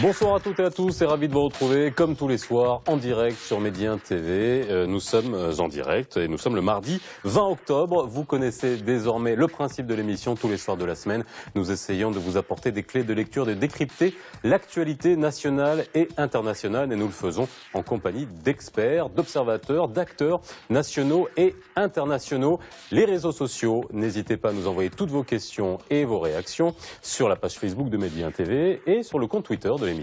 Bonsoir à toutes et à tous et ravi de vous retrouver comme tous les soirs en direct sur Médien TV. Nous sommes en direct et nous sommes le mardi 20 octobre. Vous connaissez désormais le principe de l'émission. Tous les soirs de la semaine, nous essayons de vous apporter des clés de lecture, de décrypter l'actualité nationale et internationale. Et nous le faisons en compagnie d'experts, d'observateurs, d'acteurs nationaux et internationaux. Les réseaux sociaux, n'hésitez pas à nous envoyer toutes vos questions et vos réactions sur la page Facebook de Médien TV et sur le compte Twitter de l'émission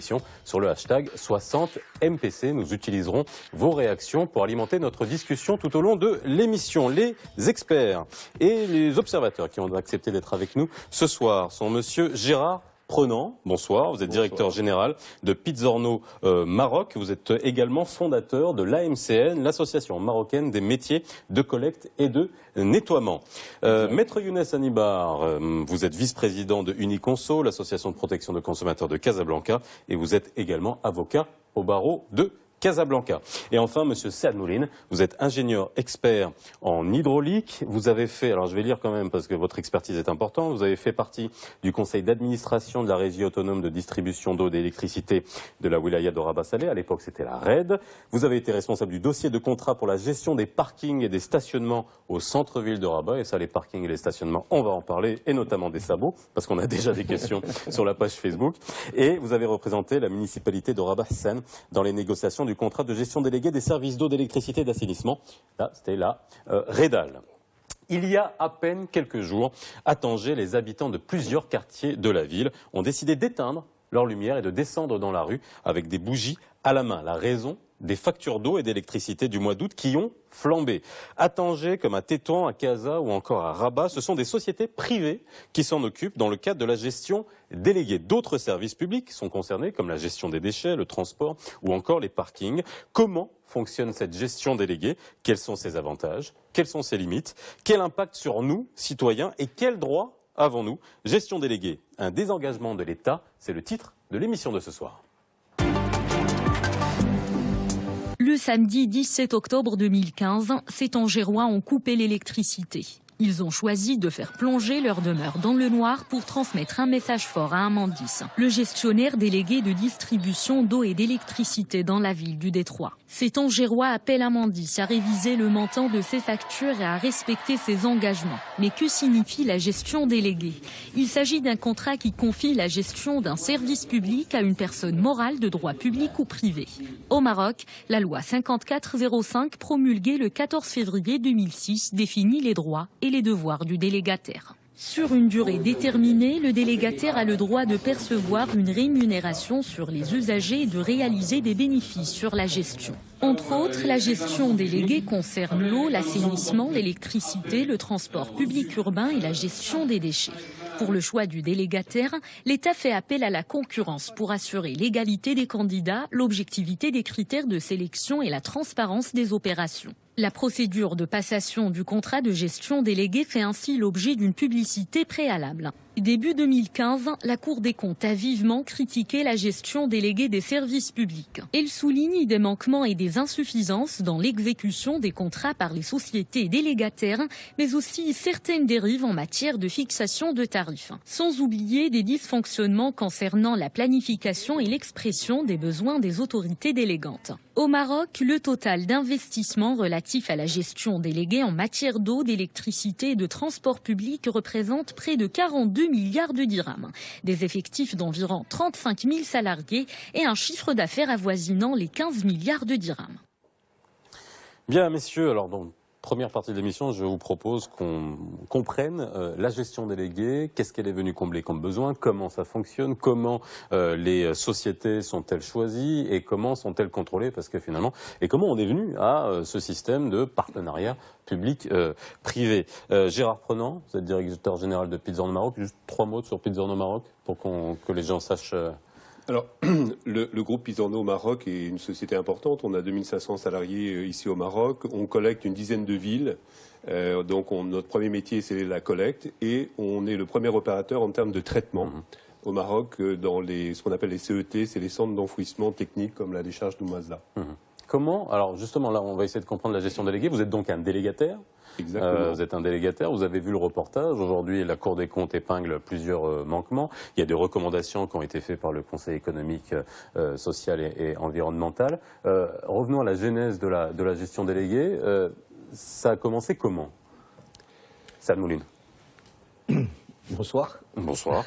sur le hashtag 60MPC. Nous utiliserons vos réactions pour alimenter notre discussion tout au long de l'émission. Les experts et les observateurs qui ont accepté d'être avec nous ce soir sont monsieur Gérard Prenant, bonsoir, vous êtes directeur général de Pizzorno Maroc, vous êtes également fondateur de l'AMCN, l'association marocaine des métiers de collecte et de nettoiement. Maître Younes Anibar, vous êtes vice-président de Uniconso, l'association de protection de consommateurs de Casablanca, et vous êtes également avocat au barreau de Casablanca. Et enfin, monsieur Saad Mouline, vous êtes ingénieur expert en hydraulique. Vous avez fait, alors je vais lire quand même parce que votre expertise est importante, vous avez fait partie du conseil d'administration de la régie autonome de distribution d'eau et d'électricité de la wilaya de Rabat Salé. À l'époque, c'était la RED. Vous avez été responsable du dossier de contrat pour la gestion des parkings et des stationnements au centre-ville de Rabat. Et ça, les parkings et les stationnements, on va en parler, et notamment des sabots, parce qu'on a déjà des questions sur la page Facebook. Et vous avez représenté la municipalité de Rabat Sen dans les négociations du contrat de gestion déléguée des services d'eau, d'électricité et d'assainissement. Là, c'était la REDAL. Il y a à peine quelques jours, à Tanger, les habitants de plusieurs quartiers de la ville ont décidé d'éteindre leur lumière et de descendre dans la rue avec des bougies à la main. La raison, des factures d'eau et d'électricité du mois d'août qui ont flambé. À Tanger, comme à Tétouan, à Casa ou encore à Rabat, ce sont des sociétés privées qui s'en occupent dans le cadre de la gestion déléguée. D'autres services publics sont concernés, comme la gestion des déchets, le transport ou encore les parkings. Comment fonctionne cette gestion déléguée? Quels sont ses avantages? Quelles sont ses limites? Quel impact sur nous, citoyens, et quels droits avons-nous? Gestion déléguée, un désengagement de l'État, c'est le titre de l'émission de ce soir. Le samedi 17 octobre 2015, ces Tangérois ont coupé l'électricité. Ils ont choisi de faire plonger leur demeure dans le noir pour transmettre un message fort à Amandis, le gestionnaire délégué de distribution d'eau et d'électricité dans la ville du Détroit. Ces Tangérois appellent Amandis à réviser le montant de ses factures et à respecter ses engagements. Mais que signifie la gestion déléguée? Il s'agit d'un contrat qui confie la gestion d'un service public à une personne morale de droit public ou privé. Au Maroc, la loi 5405 promulguée le 14 février 2006 définit les droits et les devoirs du délégataire. Sur une durée déterminée, le délégataire a le droit de percevoir une rémunération sur les usagers et de réaliser des bénéfices sur la gestion. Entre autres, la gestion déléguée concerne l'eau, l'assainissement, l'électricité, le transport public urbain et la gestion des déchets. Pour le choix du délégataire, l'État fait appel à la concurrence pour assurer l'égalité des candidats, l'objectivité des critères de sélection et la transparence des opérations. La procédure de passation du contrat de gestion déléguée fait ainsi l'objet d'une publicité préalable. Début 2015, la Cour des comptes a vivement critiqué la gestion déléguée des services publics. Elle souligne des manquements et des insuffisances dans l'exécution des contrats par les sociétés délégataires, mais aussi certaines dérives en matière de fixation de tarifs. Sans oublier des dysfonctionnements concernant la planification et l'expression des besoins des autorités délégantes. Au Maroc, le total d'investissement relatif à la gestion déléguée en matière d'eau, d'électricité et de transport public représente près de 42 milliards de dirhams, des effectifs d'environ 35 000 salariés et un chiffre d'affaires avoisinant les 15 milliards de dirhams. Bien, messieurs, alors donc, première partie de l'émission, je vous propose qu'on comprenne la gestion déléguée, qu'est-ce qu'elle est venue combler comme besoin, comment ça fonctionne, comment les sociétés sont-elles choisies et comment sont-elles contrôlées, parce que finalement, et comment on est venu à ce système de partenariat public-privé. Gérard Prenant, vous êtes directeur général de Pizzorno Maroc, juste 3 mots sur Pizzorno Maroc pour que les gens sachent... Alors, le groupe Pizzorno au Maroc est une société importante. On a 2500 salariés ici au Maroc. On collecte une dizaine de villes. Donc, notre premier métier, c'est la collecte. Et on est le premier opérateur en termes de traitement au Maroc dans ce qu'on appelle les CET. C'est les centres d'enfouissement technique comme la décharge d'Oumazda. Comment, alors justement là on va essayer de comprendre la gestion déléguée, vous êtes donc un délégataire. Exactement. Vous êtes un délégataire, vous avez vu le reportage. Aujourd'hui, la Cour des comptes épingle plusieurs manquements. Il y a des recommandations qui ont été faites par le Conseil économique, social et environnemental. Revenons à la genèse de la gestion déléguée. Ça a commencé comment? Sam Mouline. Bonsoir. Bonsoir.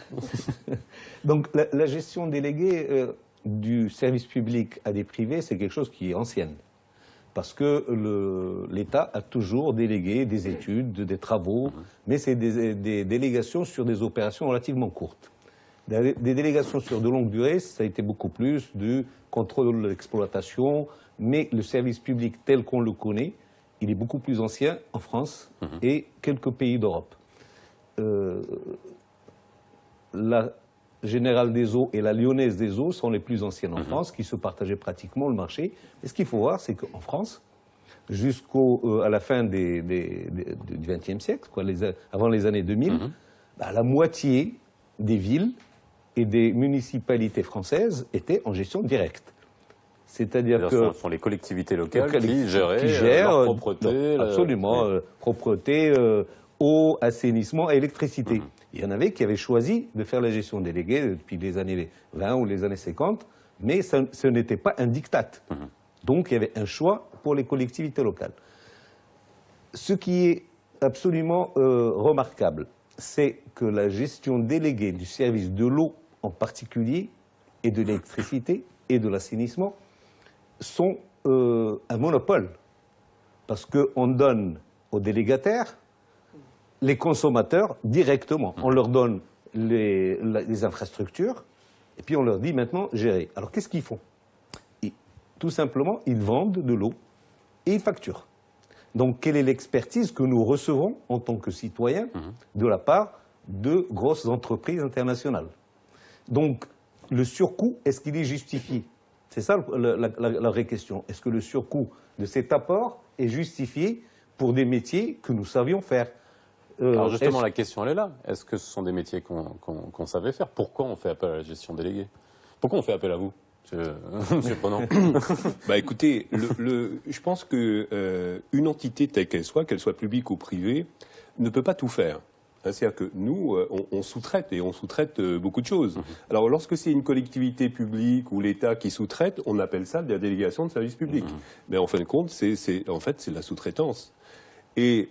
Donc la gestion déléguée du service public à des privés, c'est quelque chose qui est ancienne. Parce que l'État a toujours délégué des études, des travaux, mais c'est des délégations sur des opérations relativement courtes. Des délégations sur de longue durée, ça a été beaucoup plus du contrôle de l'exploitation, mais le service public tel qu'on le connaît, il est beaucoup plus ancien en France et quelques pays d'Europe. La Générale des Eaux et la Lyonnaise des Eaux sont les plus anciennes en France, qui se partageaient pratiquement le marché. Et ce qu'il faut voir, c'est qu'en France, jusqu'à la fin du XXe siècle, avant les années 2000, la moitié des villes et des municipalités françaises étaient en gestion directe. C'est-à-dire que ce sont les collectivités locales qui gèrent leur propreté. Absolument, propreté, eau, assainissement et électricité. Il y en avait qui avaient choisi de faire la gestion déléguée depuis les années 20 ou les années 50, mais ce n'était pas un diktat. Donc il y avait un choix pour les collectivités locales. Ce qui est absolument remarquable, c'est que la gestion déléguée du service de l'eau en particulier, et de l'électricité et de l'assainissement, sont un monopole. Parce qu'on donne aux délégataires les consommateurs directement. On leur donne les infrastructures et puis on leur dit maintenant gérer. Alors qu'est-ce qu'ils font? Tout simplement, ils vendent de l'eau et ils facturent. Donc quelle est l'expertise que nous recevons en tant que citoyens de la part de grosses entreprises internationales? Donc le surcoût, est-ce qu'il est justifié? C'est ça la vraie question. Est-ce que le surcoût de cet apport est justifié pour des métiers que nous savions faire? Alors justement, la question elle est là. Est-ce que ce sont des métiers qu'on savait faire? Pourquoi on fait appel à la gestion déléguée? Pourquoi on fait appel à vous, monsieur Prenant? Écoutez, je pense que une entité telle qu'elle soit publique ou privée, ne peut pas tout faire. C'est-à-dire que nous, on sous-traite, et on sous-traite beaucoup de choses. Alors, lorsque c'est une collectivité publique ou l'État qui sous-traite, on appelle ça de la délégation de service public. Mais en fin de compte, c'est de la sous-traitance. Et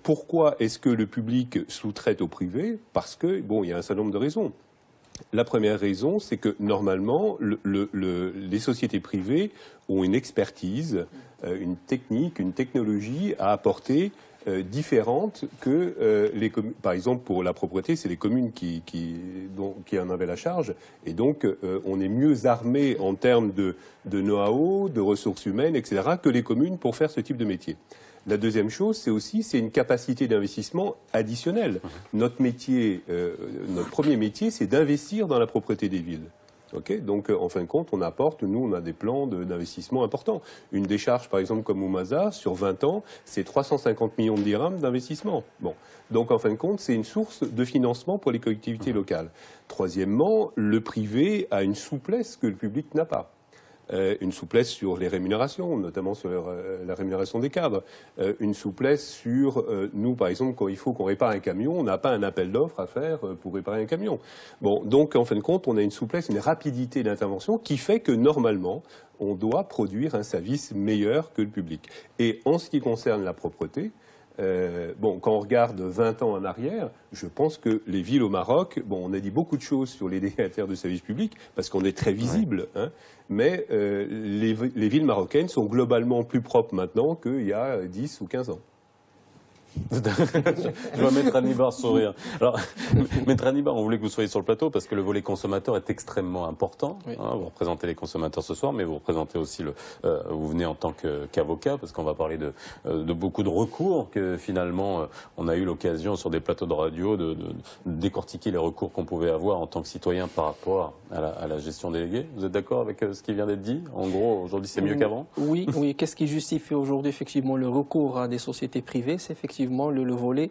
pourquoi est-ce que le public sous-traite au privé? Parce que, bon, il y a un certain nombre de raisons. La première raison, c'est que normalement, les sociétés privées ont une expertise, une technique, une technologie à apporter différentes que les communes. Par exemple, pour la propreté, c'est les communes qui en avaient la charge. Et donc, on est mieux armé en termes de know-how, de ressources humaines, etc., que les communes pour faire ce type de métier. La deuxième chose, c'est une capacité d'investissement additionnelle. Notre métier, notre premier métier, c'est d'investir dans la propreté des villes. Okay, donc, en fin de compte, on a des plans d'investissement importants. Une décharge, par exemple, comme Oumaza, sur 20 ans, c'est 350 millions de dirhams d'investissement. Bon. Donc, en fin de compte, c'est une source de financement pour les collectivités locales. Troisièmement, le privé a une souplesse que le public n'a pas. Une souplesse sur les rémunérations, notamment sur la rémunération des cadres. Une souplesse sur, nous, par exemple, quand il faut qu'on répare un camion, on n'a pas un appel d'offres à faire pour réparer un camion. Bon, donc, en fin de compte, on a une souplesse, une rapidité d'intervention qui fait que, normalement, on doit produire un service meilleur que le public. Et en ce qui concerne la propreté, quand on regarde 20 ans en arrière, je pense que les villes au Maroc, on a dit beaucoup de choses sur les délégataires de services publics, parce qu'on est très visible, mais les villes marocaines sont globalement plus propres maintenant qu'il y a 10 ou 15 ans. Je vois Maître Hannibal sourire. Alors, Maître Hannibal, on voulait que vous soyez sur le plateau parce que le volet consommateur est extrêmement important. Oui. Vous représentez les consommateurs ce soir, mais vous représentez aussi vous venez en tant qu'avocat parce qu'on va parler de beaucoup de recours que finalement on a eu l'occasion sur des plateaux de radio de décortiquer les recours qu'on pouvait avoir en tant que citoyen par rapport à la gestion déléguée. Vous êtes d'accord avec ce qui vient d'être dit? En gros, aujourd'hui, c'est mieux qu'avant? Oui. Qu'est-ce qui justifie aujourd'hui effectivement le recours à des sociétés privées? C'est effectivement effectivement le volet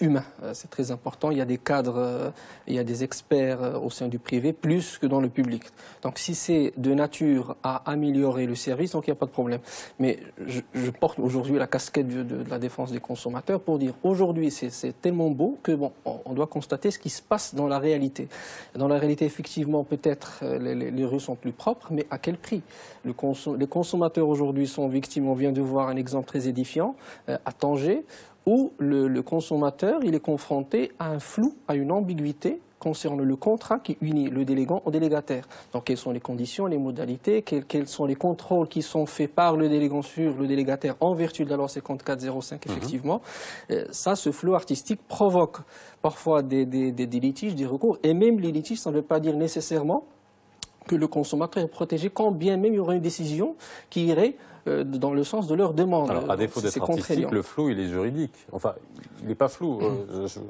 humain. C'est très important. Il y a des cadres, il y a des experts au sein du privé, plus que dans le public. Donc si c'est de nature à améliorer le service, donc il n'y a pas de problème. Mais je porte aujourd'hui la casquette de la défense des consommateurs pour dire aujourd'hui c'est tellement beau que bon, on doit constater ce qui se passe dans la réalité. Dans la réalité, effectivement, peut-être les rues sont plus propres, mais à quel prix? Les consommateurs aujourd'hui sont victimes, on vient de voir un exemple très édifiant, à Tanger, où le consommateur il est confronté à un flou, à une ambiguïté concernant le contrat qui unit le délégant au délégataire. Donc, quelles sont les conditions, les modalités, quels sont les contrôles qui sont faits par le délégant sur le délégataire en vertu de la loi 5405, effectivement. Ça, ce flou artistique provoque parfois des litiges, des recours, et même les litiges, ça ne veut pas dire nécessairement que le consommateur est protégé, quand bien même il y aurait une décision qui irait dans le sens de leur demande. Alors, à défaut d'être artistique, le flou, il est juridique. Enfin, il n'est pas flou.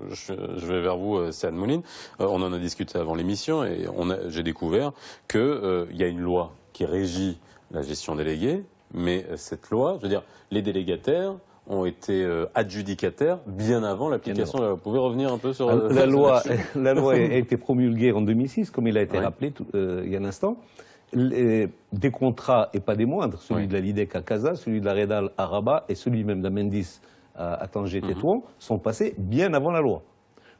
Je vais vers vous, Siad Moulin. On en a discuté avant l'émission et j'ai découvert qu'il y a une loi qui régit la gestion déléguée, mais cette loi, je veux dire, les délégataires ont été adjudicataires bien avant l'application. Vous pouvez revenir un peu sur... La loi a été promulguée en 2006, comme il a été rappelé il y a un instant. Des contrats, et pas des moindres, celui de la LIDEC à Casa, celui de la Redal à Rabat et celui même d'Amendis à Tanger-Tétouan, sont passés bien avant la loi.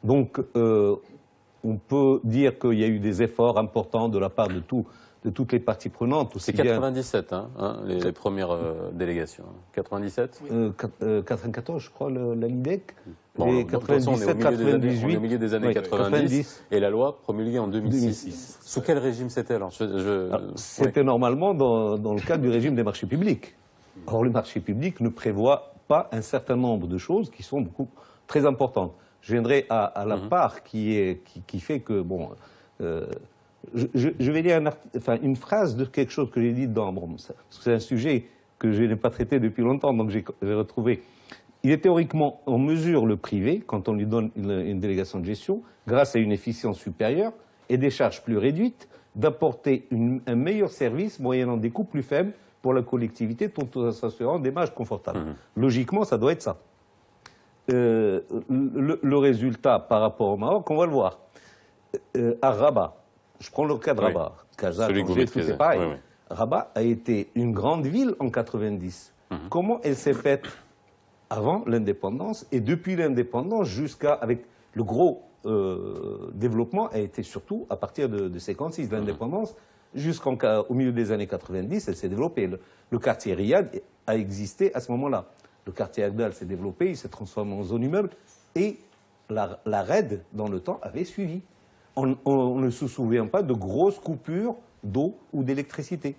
Donc, on peut dire qu'il y a eu des efforts importants de la part de toutes les parties prenantes. C'est 97, les premières délégations. 97 94, je crois, la LIDEC. Bon, de toute façon, on est au milieu des années 90, et la loi promulguée en 2006. Sous quel régime c'était alors? C'était normalement dans le cadre du régime des marchés publics. Or, le marché public ne prévoit pas un certain nombre de choses qui sont très importantes. Je viendrai à la part qui fait que, bon... je vais lire une phrase de quelque chose que j'ai dit dans... Bon, c'est un sujet que je n'ai pas traité depuis longtemps, donc j'ai retrouvé. Il est théoriquement en mesure, le privé, quand on lui donne une délégation de gestion, grâce à une efficience supérieure et des charges plus réduites, d'apporter un meilleur service moyennant des coûts plus faibles pour la collectivité, tout en s'assurant des marges confortables. Logiquement, ça doit être ça. Le résultat par rapport au Maroc, on va le voir. À Rabat, je prends le cas de Rabat. Casa, Tanger, tout c'est pareil. Rabat a été une grande ville en 90. Comment elle s'est faite avant l'indépendance et depuis l'indépendance jusqu'à... avec le gros développement a été surtout à partir de 56, de l'indépendance, jusqu'au milieu des années 90, elle s'est développée. Le quartier Riyad a existé à ce moment-là. Le quartier Agdal s'est développé, il s'est transformé en zone immeuble et la RED, dans le temps, avait suivi. On ne se souvient pas de grosses coupures d'eau ou d'électricité.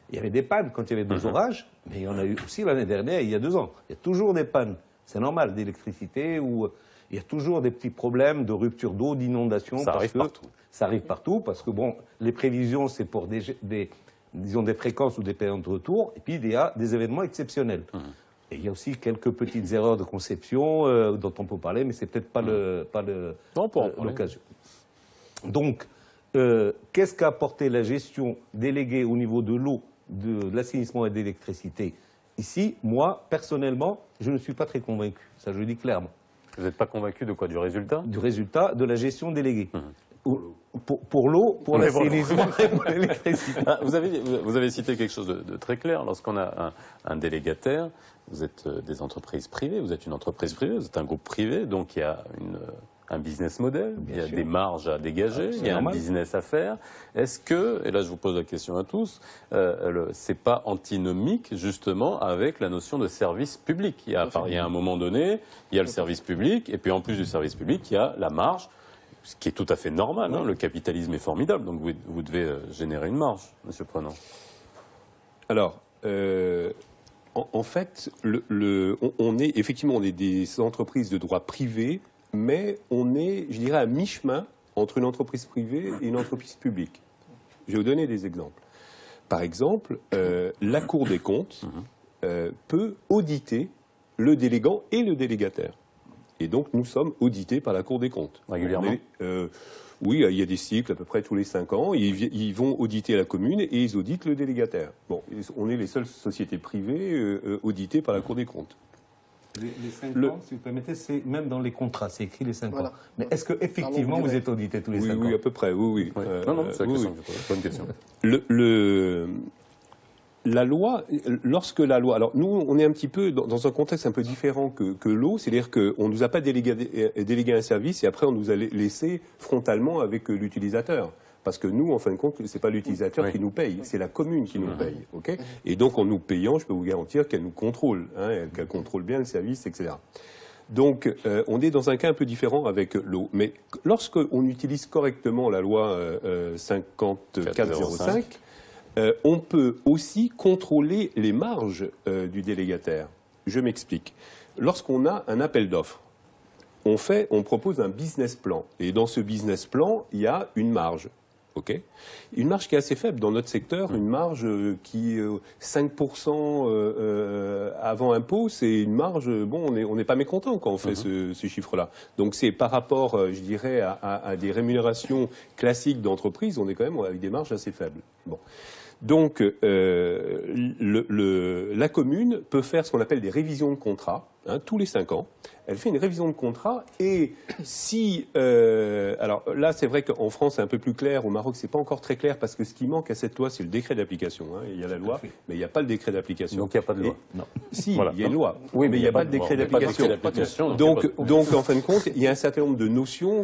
Il y avait des pannes quand il y avait des orages, mais il y en a eu aussi l'année dernière, il y a 2 ans. Il y a toujours des pannes, c'est normal, d'électricité, ou il y a toujours des petits problèmes de rupture d'eau, d'inondation. Ça arrive partout. Ça arrive partout, parce que bon, les prévisions, c'est pour disons des fréquences ou des périodes de retour, et puis il y a des événements exceptionnels. Et il y a aussi quelques petites erreurs de conception dont on peut parler, mais c'est peut-être pas l'occasion. Donc, qu'est-ce qu'a apporté la gestion déléguée au niveau de l'eau, de l'assainissement et de l'électricité? Ici, moi, personnellement, je ne suis pas très convaincu. Ça, je le dis clairement. Vous n'êtes pas convaincu de quoi? Du résultat? Du résultat de la gestion déléguée. Pour l'eau, pour l'assainissement et pour l'électricité. Vous avez cité quelque chose de très clair. Lorsqu'on a un délégataire, vous êtes des entreprises privées, vous êtes une entreprise privée, vous êtes un groupe privé, donc il y a un business model, il y a des marges à dégager, il y a un business à faire. Est-ce que, et là je vous pose la question à tous, c'est pas antinomique justement avec la notion de service public? Il y a un moment donné, il y a le service public, et puis en plus du service public, il y a la marge, ce qui est tout à fait normal. Le capitalisme est formidable, donc vous devez générer une marge, Monsieur Prenant. Alors, en fait, on est des entreprises de droit privé, mais on est, je dirais, à mi-chemin entre une entreprise privée et une entreprise publique. Je vais vous donner des exemples. Par exemple, la Cour des comptes peut auditer le délégant et le délégataire. Et donc, nous sommes audités par la Cour des comptes. Régulièrement? Oui, il y a des cycles à peu près tous les 5 ans. Ils vont auditer la commune et ils auditent le délégataire. Bon, on est les seules sociétés privées auditées par la Cour des comptes. Les 5 Le- ans, si vous permettez, c'est même dans les contrats, c'est écrit les 5 Voilà. ans. Mais est-ce qu'effectivement vous êtes audité tous les 5 ans? Oui, à peu près, oui. Oui. Non, c'est la oui, question. oui. que je pose. Bonne question. La loi, lorsque la loi, alors nous, on est un petit peu dans un contexte un peu différent que l'eau, c'est-à-dire qu'on ne nous a pas délégué un service et après on nous a laissé frontalement avec l'utilisateur. Parce que nous, en fin de compte, c'est pas l'utilisateur Oui. qui nous paye, c'est la commune qui nous paye. Ok. Et donc, en nous payant, je peux vous garantir qu'elle nous contrôle, qu'elle contrôle bien le service, etc. Donc, on est dans un cas un peu différent avec l'eau. Mais lorsqu'on utilise correctement la loi 5405, on peut aussi contrôler les marges du délégataire. Je m'explique. Lorsqu'on a un appel d'offres, on propose un business plan. Et dans ce business plan, il y a une marge. Okay. Une marge qui est assez faible dans notre secteur, une marge qui 5% avant impôt, c'est une marge, bon, on n'est pas mécontent quand on fait ce chiffre-là. Donc c'est par rapport, je dirais, à des rémunérations classiques d'entreprise, on est quand même avec des marges assez faibles. Bon. Donc la commune peut faire ce qu'on appelle des révisions de contrat, tous les 5 ans. Elle fait une révision de contrat et si... alors là, c'est vrai qu'en France, c'est un peu plus clair. Au Maroc, c'est pas encore très clair parce que ce qui manque à cette loi, c'est le décret d'application. Il y a la loi, mais il n'y a pas le décret d'application. Donc il n'y a pas de loi. Non. Si, Voilà. il y a une loi, Oui, mais il n'y a pas de décret d'application. Donc, en fin de compte, il y a un certain nombre de notions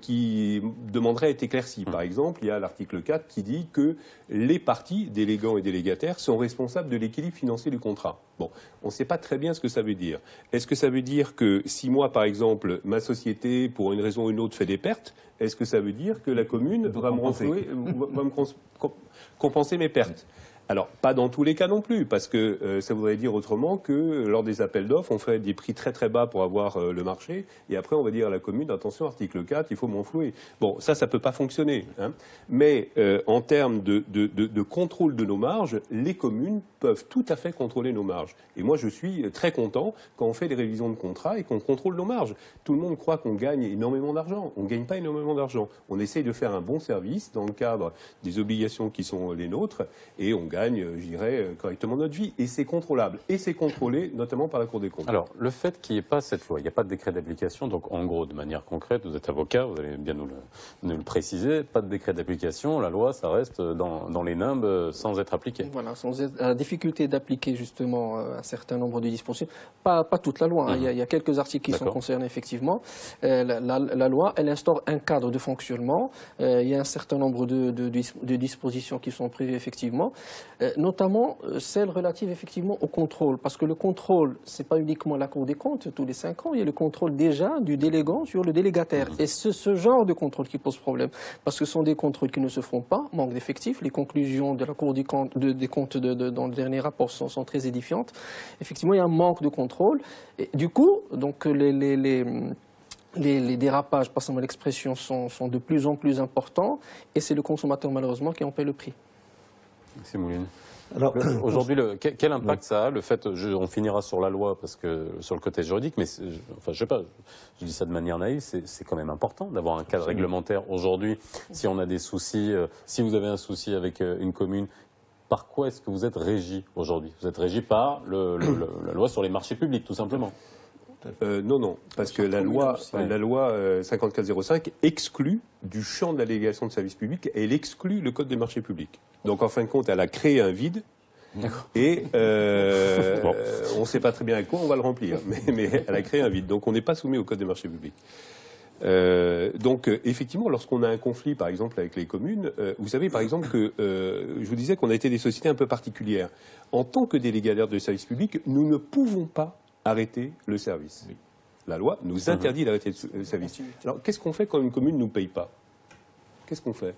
qui demanderaient à être éclaircies. Par exemple, il y a l'article 4 qui dit que les parties, délégants et délégataires, sont responsables de l'équilibre financier du contrat. Bon, on ne sait pas très bien ce que ça veut dire. Est-ce que ça veut dire que si moi, par exemple, ma société, pour une raison ou une autre, fait des pertes, est-ce que ça veut dire que la commune va me compenser mes pertes? Alors, pas dans tous les cas non plus, parce que ça voudrait dire autrement que lors des appels d'offres, on ferait des prix très très bas pour avoir le marché, et après on va dire à la commune, attention, article 4, il faut m'enflouer. Bon, ça peut pas fonctionner. Mais en termes de contrôle de nos marges, les communes peuvent tout à fait contrôler nos marges. Et moi, je suis très content quand on fait des révisions de contrat et qu'on contrôle nos marges. Tout le monde croit qu'on gagne énormément d'argent. On ne gagne pas énormément d'argent. On essaye de faire un bon service dans le cadre des obligations qui sont les nôtres, et on gagne, je dirais, correctement notre vie. Et c'est contrôlable. Et c'est contrôlé, notamment par la Cour des comptes. Alors, le fait qu'il n'y ait pas cette loi, il n'y a pas de décret d'application, donc en gros, de manière concrète, vous êtes avocat, vous allez bien nous le préciser, pas de décret d'application, la loi, ça reste dans les nimbes sans être appliquée. Voilà, la difficulté d'appliquer justement un certain nombre de dispositions, pas toute la loi, il y a quelques articles qui sont concernés effectivement. La loi, elle instaure un cadre de fonctionnement, il y a un certain nombre de dispositions qui sont prévues effectivement. Notamment celles relatives effectivement au contrôle, parce que le contrôle, c'est pas uniquement la Cour des comptes tous les 5 ans, il y a le contrôle déjà du délégant sur le délégataire. Et c'est ce genre de contrôle qui pose problème, parce que ce sont des contrôles qui ne se font pas, manque d'effectifs. Les conclusions de la Cour des comptes, dans le dernier rapport sont très édifiantes. Effectivement, il y a un manque de contrôle. Et du coup, donc les dérapages, passons-moi l'expression, sont de plus en plus importants, et c'est le consommateur malheureusement qui en paie le prix. Merci Mouline. Alors, aujourd'hui, quel impact ça a, le fait, on finira sur la loi, parce que sur le côté juridique, mais enfin, je sais pas, je dis ça de manière naïve, c'est quand même important d'avoir un cadre réglementaire aujourd'hui. Si on a des soucis, si vous avez un souci avec une commune, par quoi est-ce que vous êtes régi aujourd'hui? Vous êtes régi par la loi sur les marchés publics, tout simplement. Non, parce que la loi 5405 exclut du champ de la délégation de services publics et elle exclut le code des marchés publics. Donc en fin de compte, elle a créé un vide et on ne sait pas très bien avec quoi on va le remplir, mais elle a créé un vide. Donc on n'est pas soumis au code des marchés publics. Donc effectivement, lorsqu'on a un conflit, par exemple, avec les communes, vous savez, par exemple, que je vous disais qu'on a été des sociétés un peu particulières. En tant que délégataires de services publics, nous ne pouvons pas arrêter le service. Oui. La loi nous interdit d'arrêter le service. Alors, qu'est-ce qu'on fait quand une commune ne nous paye pas? Qu'est-ce qu'on fait?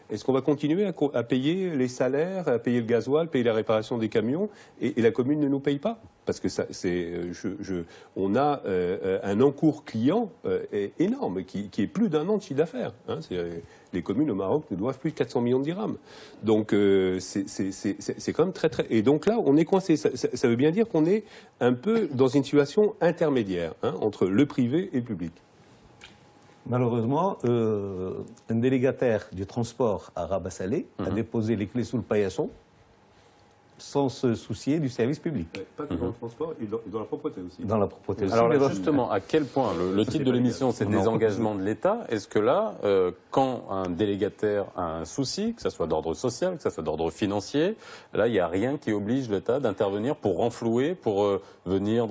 Est-ce qu'on va continuer à payer les salaires, à payer le gasoil, payer la réparation des camions, et la commune ne nous paye pas? Parce que on a un encours client énorme, qui est plus d'1 an de chiffre d'affaires. Les communes au Maroc nous doivent plus de 400 millions de dirhams. Donc c'est quand même très très... Et donc là, on est coincé. Ça veut bien dire qu'on est un peu dans une situation intermédiaire entre le privé et le public. Malheureusement, un délégataire du transport à Rabat Salé a déposé les clés sous le paillasson sans se soucier du service public. Pas que dans le transport, et dans la propreté aussi. Dans la propreté aussi. Alors mais là, dans- justement, à quel point le titre de l'émission, c'est des engagements de l'État. Est-ce que là, quand un délégataire a un souci, que ce soit d'ordre social, que ce soit d'ordre financier, là, il n'y a rien qui oblige l'État d'intervenir pour renflouer, pour venir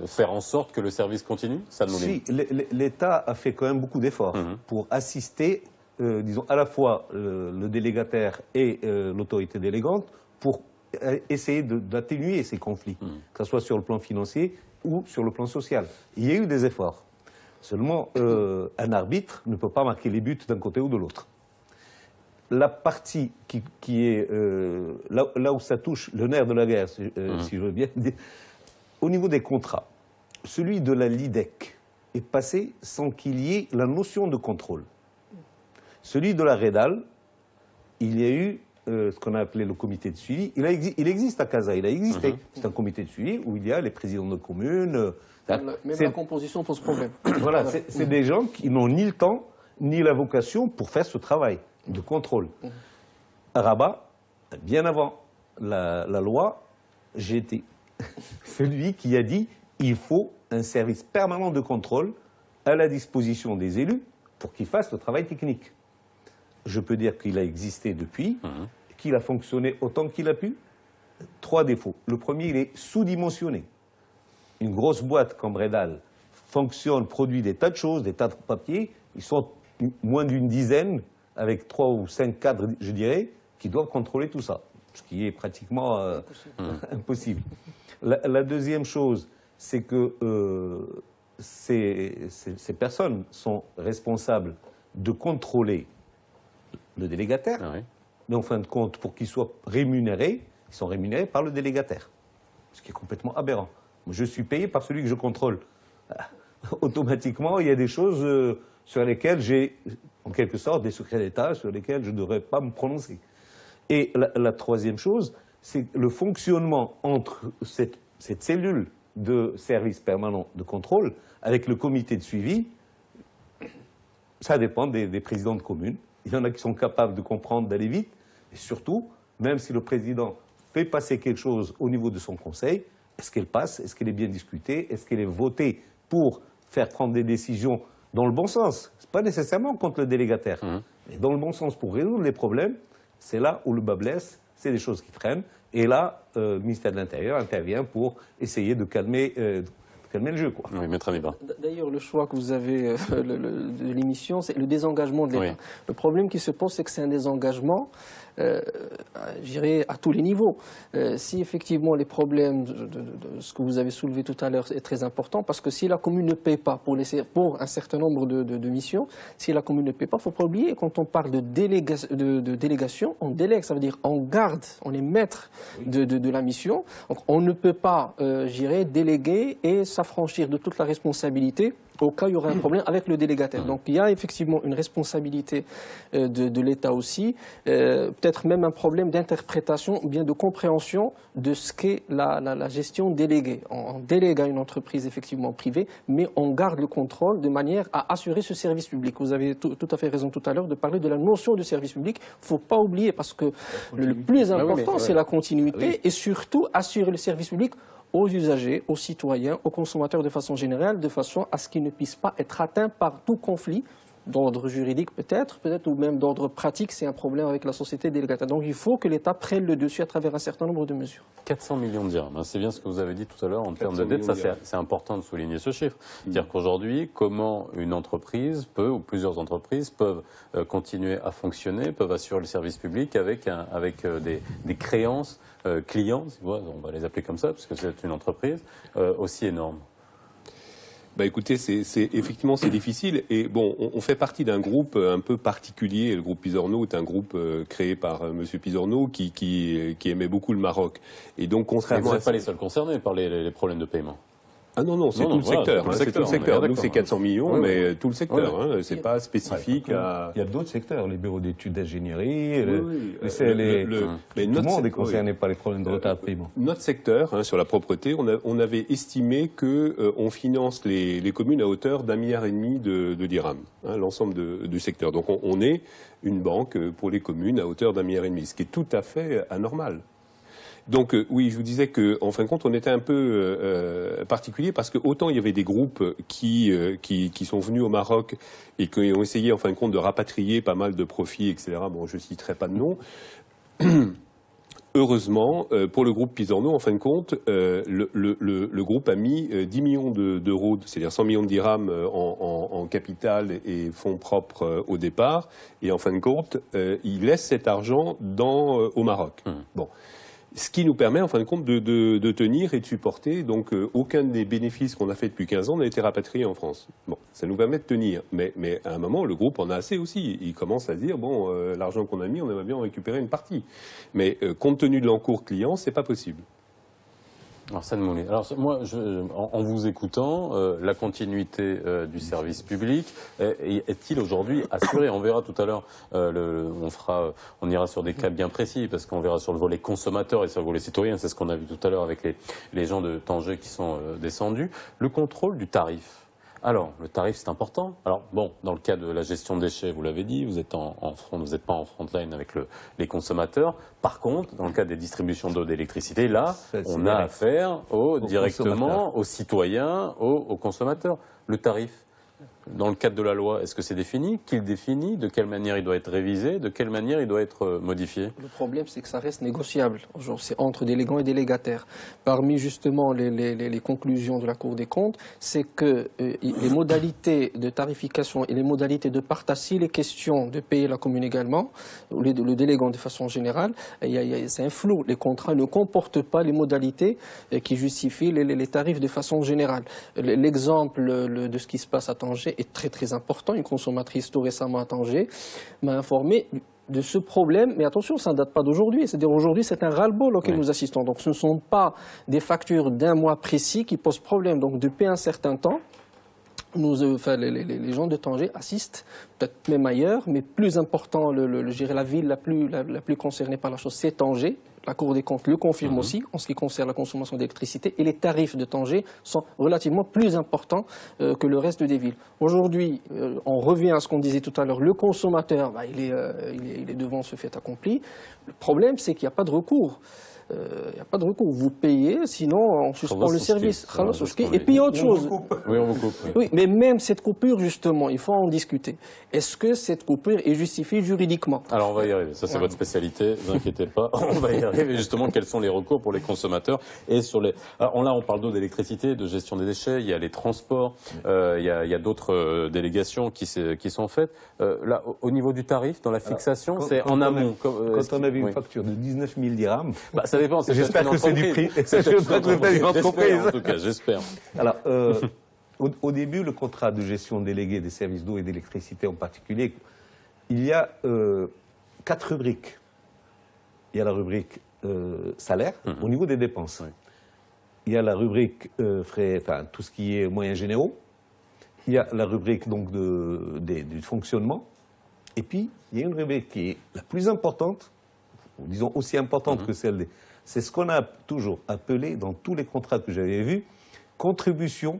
faire en sorte que le service continue? Ça nous Si, l'État a fait quand même beaucoup d'efforts pour assister, disons, à la fois le délégataire et l'autorité délégante pour essayer d'atténuer ces conflits, que ce soit sur le plan financier ou sur le plan social. Il y a eu des efforts. Seulement, un arbitre ne peut pas marquer les buts d'un côté ou de l'autre. La partie qui est là où ça touche le nerf de la guerre, si je veux bien dire, au niveau des contrats, celui de la LIDEC est passé sans qu'il y ait la notion de contrôle. Celui de la REDAL, il y a eu ce qu'on a appelé le comité de suivi. Il existe à Casa, il a existé. C'est un comité de suivi où il y a les présidents de communes. Même la composition pose problème. Voilà, c'est des gens qui n'ont ni le temps ni la vocation pour faire ce travail de contrôle. À Rabat, bien avant la loi, j'ai été celui qui a dit il faut un service permanent de contrôle à la disposition des élus pour qu'ils fassent le travail technique. Je peux dire qu'il a existé depuis, qu'il a fonctionné autant qu'il a pu. 3 défauts. Le premier, il est sous-dimensionné. Une grosse boîte comme Redal fonctionne, produit des tas de choses, des tas de papiers. Ils sont moins d'une dizaine, avec 3 ou 5 cadres, je dirais, qui doivent contrôler tout ça, ce qui est pratiquement impossible. La deuxième chose, c'est que ces personnes sont responsables de contrôler le délégataire, mais en fin de compte, pour qu'ils soient rémunérés, ils sont rémunérés par le délégataire, ce qui est complètement aberrant. Je suis payé par celui que je contrôle. Automatiquement, il y a des choses sur lesquelles j'ai, en quelque sorte, des secrets d'État sur lesquels je ne devrais pas me prononcer. Et la troisième chose, c'est le fonctionnement entre cette cellule de service permanent de contrôle avec le comité de suivi. Ça dépend des présidents de communes. Il y en a qui sont capables de comprendre, d'aller vite. Et surtout, même si le président fait passer quelque chose au niveau de son conseil, est-ce qu'elle passe? Est-ce qu'elle est bien discutée? Est-ce qu'elle est votée pour faire prendre des décisions dans le bon sens? Ce n'est pas nécessairement contre le délégataire, mais dans le bon sens pour résoudre les problèmes. C'est là où le bas blesse, c'est des choses qui freinent. Et là, le ministère de l'Intérieur intervient pour essayer de calmer le jeu, quoi. Oui, Maître Amiba. D'ailleurs, le choix que vous avez de l'émission, c'est le désengagement de l'État. Oui. Le problème qui se pose, c'est que c'est un désengagement, je dirais, à tous les niveaux. Si effectivement les problèmes de ce que vous avez soulevé tout à l'heure est très important, parce que si la commune ne paie pas pour un certain nombre de missions, si la commune ne paie pas, il ne faut pas oublier, quand on parle de délégation, on délègue, ça veut dire on garde, on est maître de la mission. Donc on ne peut pas, je dirais, déléguer et s'affranchir de toute la responsabilité au cas où il y aurait un problème avec le délégataire. Donc il y a effectivement une responsabilité de l'État aussi, peut-être même un problème d'interprétation ou bien de compréhension de ce qu'est la gestion déléguée. On délègue à une entreprise effectivement privée, mais on garde le contrôle de manière à assurer ce service public. Vous avez tout à fait raison tout à l'heure de parler de la notion de service public. Il ne faut pas oublier, parce que le plus important, c'est la continuité et surtout assurer le service public aux usagers, aux citoyens, aux consommateurs de façon générale, de façon à ce qu'ils ne puissent pas être atteints par tout conflit, d'ordre juridique peut-être, ou même d'ordre pratique, c'est un problème avec la société délégataire. Donc il faut que l'État prenne le dessus à travers un certain nombre de mesures. 400 millions de dirhams, c'est bien ce que vous avez dit tout à l'heure en termes de dette, ça c'est important de souligner ce chiffre. C'est-à-dire qu'aujourd'hui, comment une entreprise peut, ou plusieurs entreprises peuvent continuer à fonctionner, peuvent assurer le service public avec des créances clients, on va les appeler comme ça, parce que c'est une entreprise, aussi énorme. Bah écoutez, effectivement c'est difficile et bon, on fait partie d'un groupe un peu particulier. Le groupe Pisorno est un groupe créé par Monsieur Pisorno qui aimait beaucoup le Maroc. Et donc contrairement vous n'êtes pas les seuls concernés par les problèmes de paiement. Ah non, non, c'est tout le secteur. C'est tout le secteur. Nous, c'est 400 millions, mais tout le secteur. C'est pas spécifique à... Il y a d'autres secteurs, les bureaux d'études d'ingénierie, tout le monde est concerné par les problèmes de retard de paiement. Notre secteur, sur la propreté, on avait estimé qu'on finance les communes à hauteur d'1,5 milliard de dirhams, l'ensemble du secteur. Donc on est une banque pour les communes à hauteur d'1,5 milliard, ce qui est tout à fait anormal. Donc oui, je vous disais qu'en fin de compte, on était un peu particulier parce que autant il y avait des groupes qui sont venus au Maroc et qui ont essayé en fin de compte de rapatrier pas mal de profits, etc. Bon, je citerai pas de nom. Heureusement, pour le groupe Pisorno, en fin de compte, le groupe a mis 10 millions d'euros, c'est-à-dire 100 millions de dirhams en capital et fonds propres au départ. Et en fin de compte, il laisse cet argent au Maroc. Bon. Ce qui nous permet, en fin de compte, de tenir et de supporter. Donc, aucun des bénéfices qu'on a fait depuis 15 ans n'a été rapatrié en France. Bon, ça nous permet de tenir. Mais à un moment, le groupe en a assez aussi. Il commence à se dire, bon, l'argent qu'on a mis, on aimerait bien en récupérer une partie. Mais compte tenu de l'encours client, c'est pas possible. Alors, moi, en vous écoutant, la continuité du service public est-il aujourd'hui assurée? On verra tout à l'heure, on ira sur des cas bien précis, parce qu'on verra sur le volet consommateur et sur le volet citoyen, c'est ce qu'on a vu tout à l'heure avec les gens de Tanger qui sont descendus. Le contrôle du tarif. Alors, le tarif, c'est important. Alors, bon, dans le cas de la gestion de déchets, vous l'avez dit, vous n'êtes pas en front line avec les consommateurs. Par contre, dans le cas des distributions d'eau, d'électricité, là, on a affaire directement aux citoyens, aux consommateurs. Le tarif, dans le cadre de la loi, est-ce que c'est défini? Qui le définit? De quelle manière il doit être révisé? De quelle manière il doit être modifié? Le problème, c'est que ça reste négociable. C'est entre délégants et délégataires. Parmi justement les conclusions de la Cour des comptes, c'est que les modalités de tarification et les modalités de partage, s'il est question de payer la commune également, ou le délégant de façon générale, c'est un flou. Les contrats ne comportent pas les modalités qui justifient les tarifs de façon générale. L'exemple de ce qui se passe à Tanger est très très important. Une consommatrice tout récemment à Tanger m'a informé de ce problème, mais attention, ça ne date pas d'aujourd'hui. C'est-à-dire aujourd'hui, c'est un ras-le-bol auquel nous assistons. Donc ce ne sont pas des factures d'un mois précis qui posent problème. Donc depuis un certain temps, les gens de Tanger assistent, peut-être même ailleurs, mais plus important, la ville la plus concernée par la chose, c'est Tanger. La Cour des comptes le confirme aussi en ce qui concerne la consommation d'électricité, et les tarifs de Tanger sont relativement plus importants que le reste des villes. Aujourd'hui, on revient à ce qu'on disait tout à l'heure, le consommateur, il est devant ce fait accompli. Le problème, c'est qu'il n'y a pas de recours. Il n'y a pas de recours. Vous payez, sinon on suspend le service. Et puis il y a autre chose. Oui, on vous coupe. Oui, mais même cette coupure, justement, il faut en discuter. Est-ce que cette coupure est justifiée juridiquement? Alors on va y arriver. Ça, c'est votre spécialité. Ne vous inquiétez pas. On va y arriver. Justement, quels sont les recours pour les consommateurs et sur les. Alors là, on parle d'eau, d'électricité, de gestion des déchets. Il y a les transports. Il y a d'autres délégations qui sont faites. Là, au niveau du tarif, dans la fixation, c'est en amont. Quand on avait une facture de 19 000 dirhams. Ça dépend. J'espère que c'est du prix. En tout cas, j'espère. Alors, au début, le contrat de gestion déléguée des services d'eau et d'électricité en particulier, il y a 4 rubriques. Il y a la rubrique salaire au niveau des dépenses. Il y a la rubrique frais, enfin tout ce qui est moyens généraux. Il y a la rubrique donc du fonctionnement. Et puis, il y a une rubrique qui est la plus importante, disons aussi importante que celle des... C'est ce qu'on a toujours appelé, dans tous les contrats que j'avais vus, contribution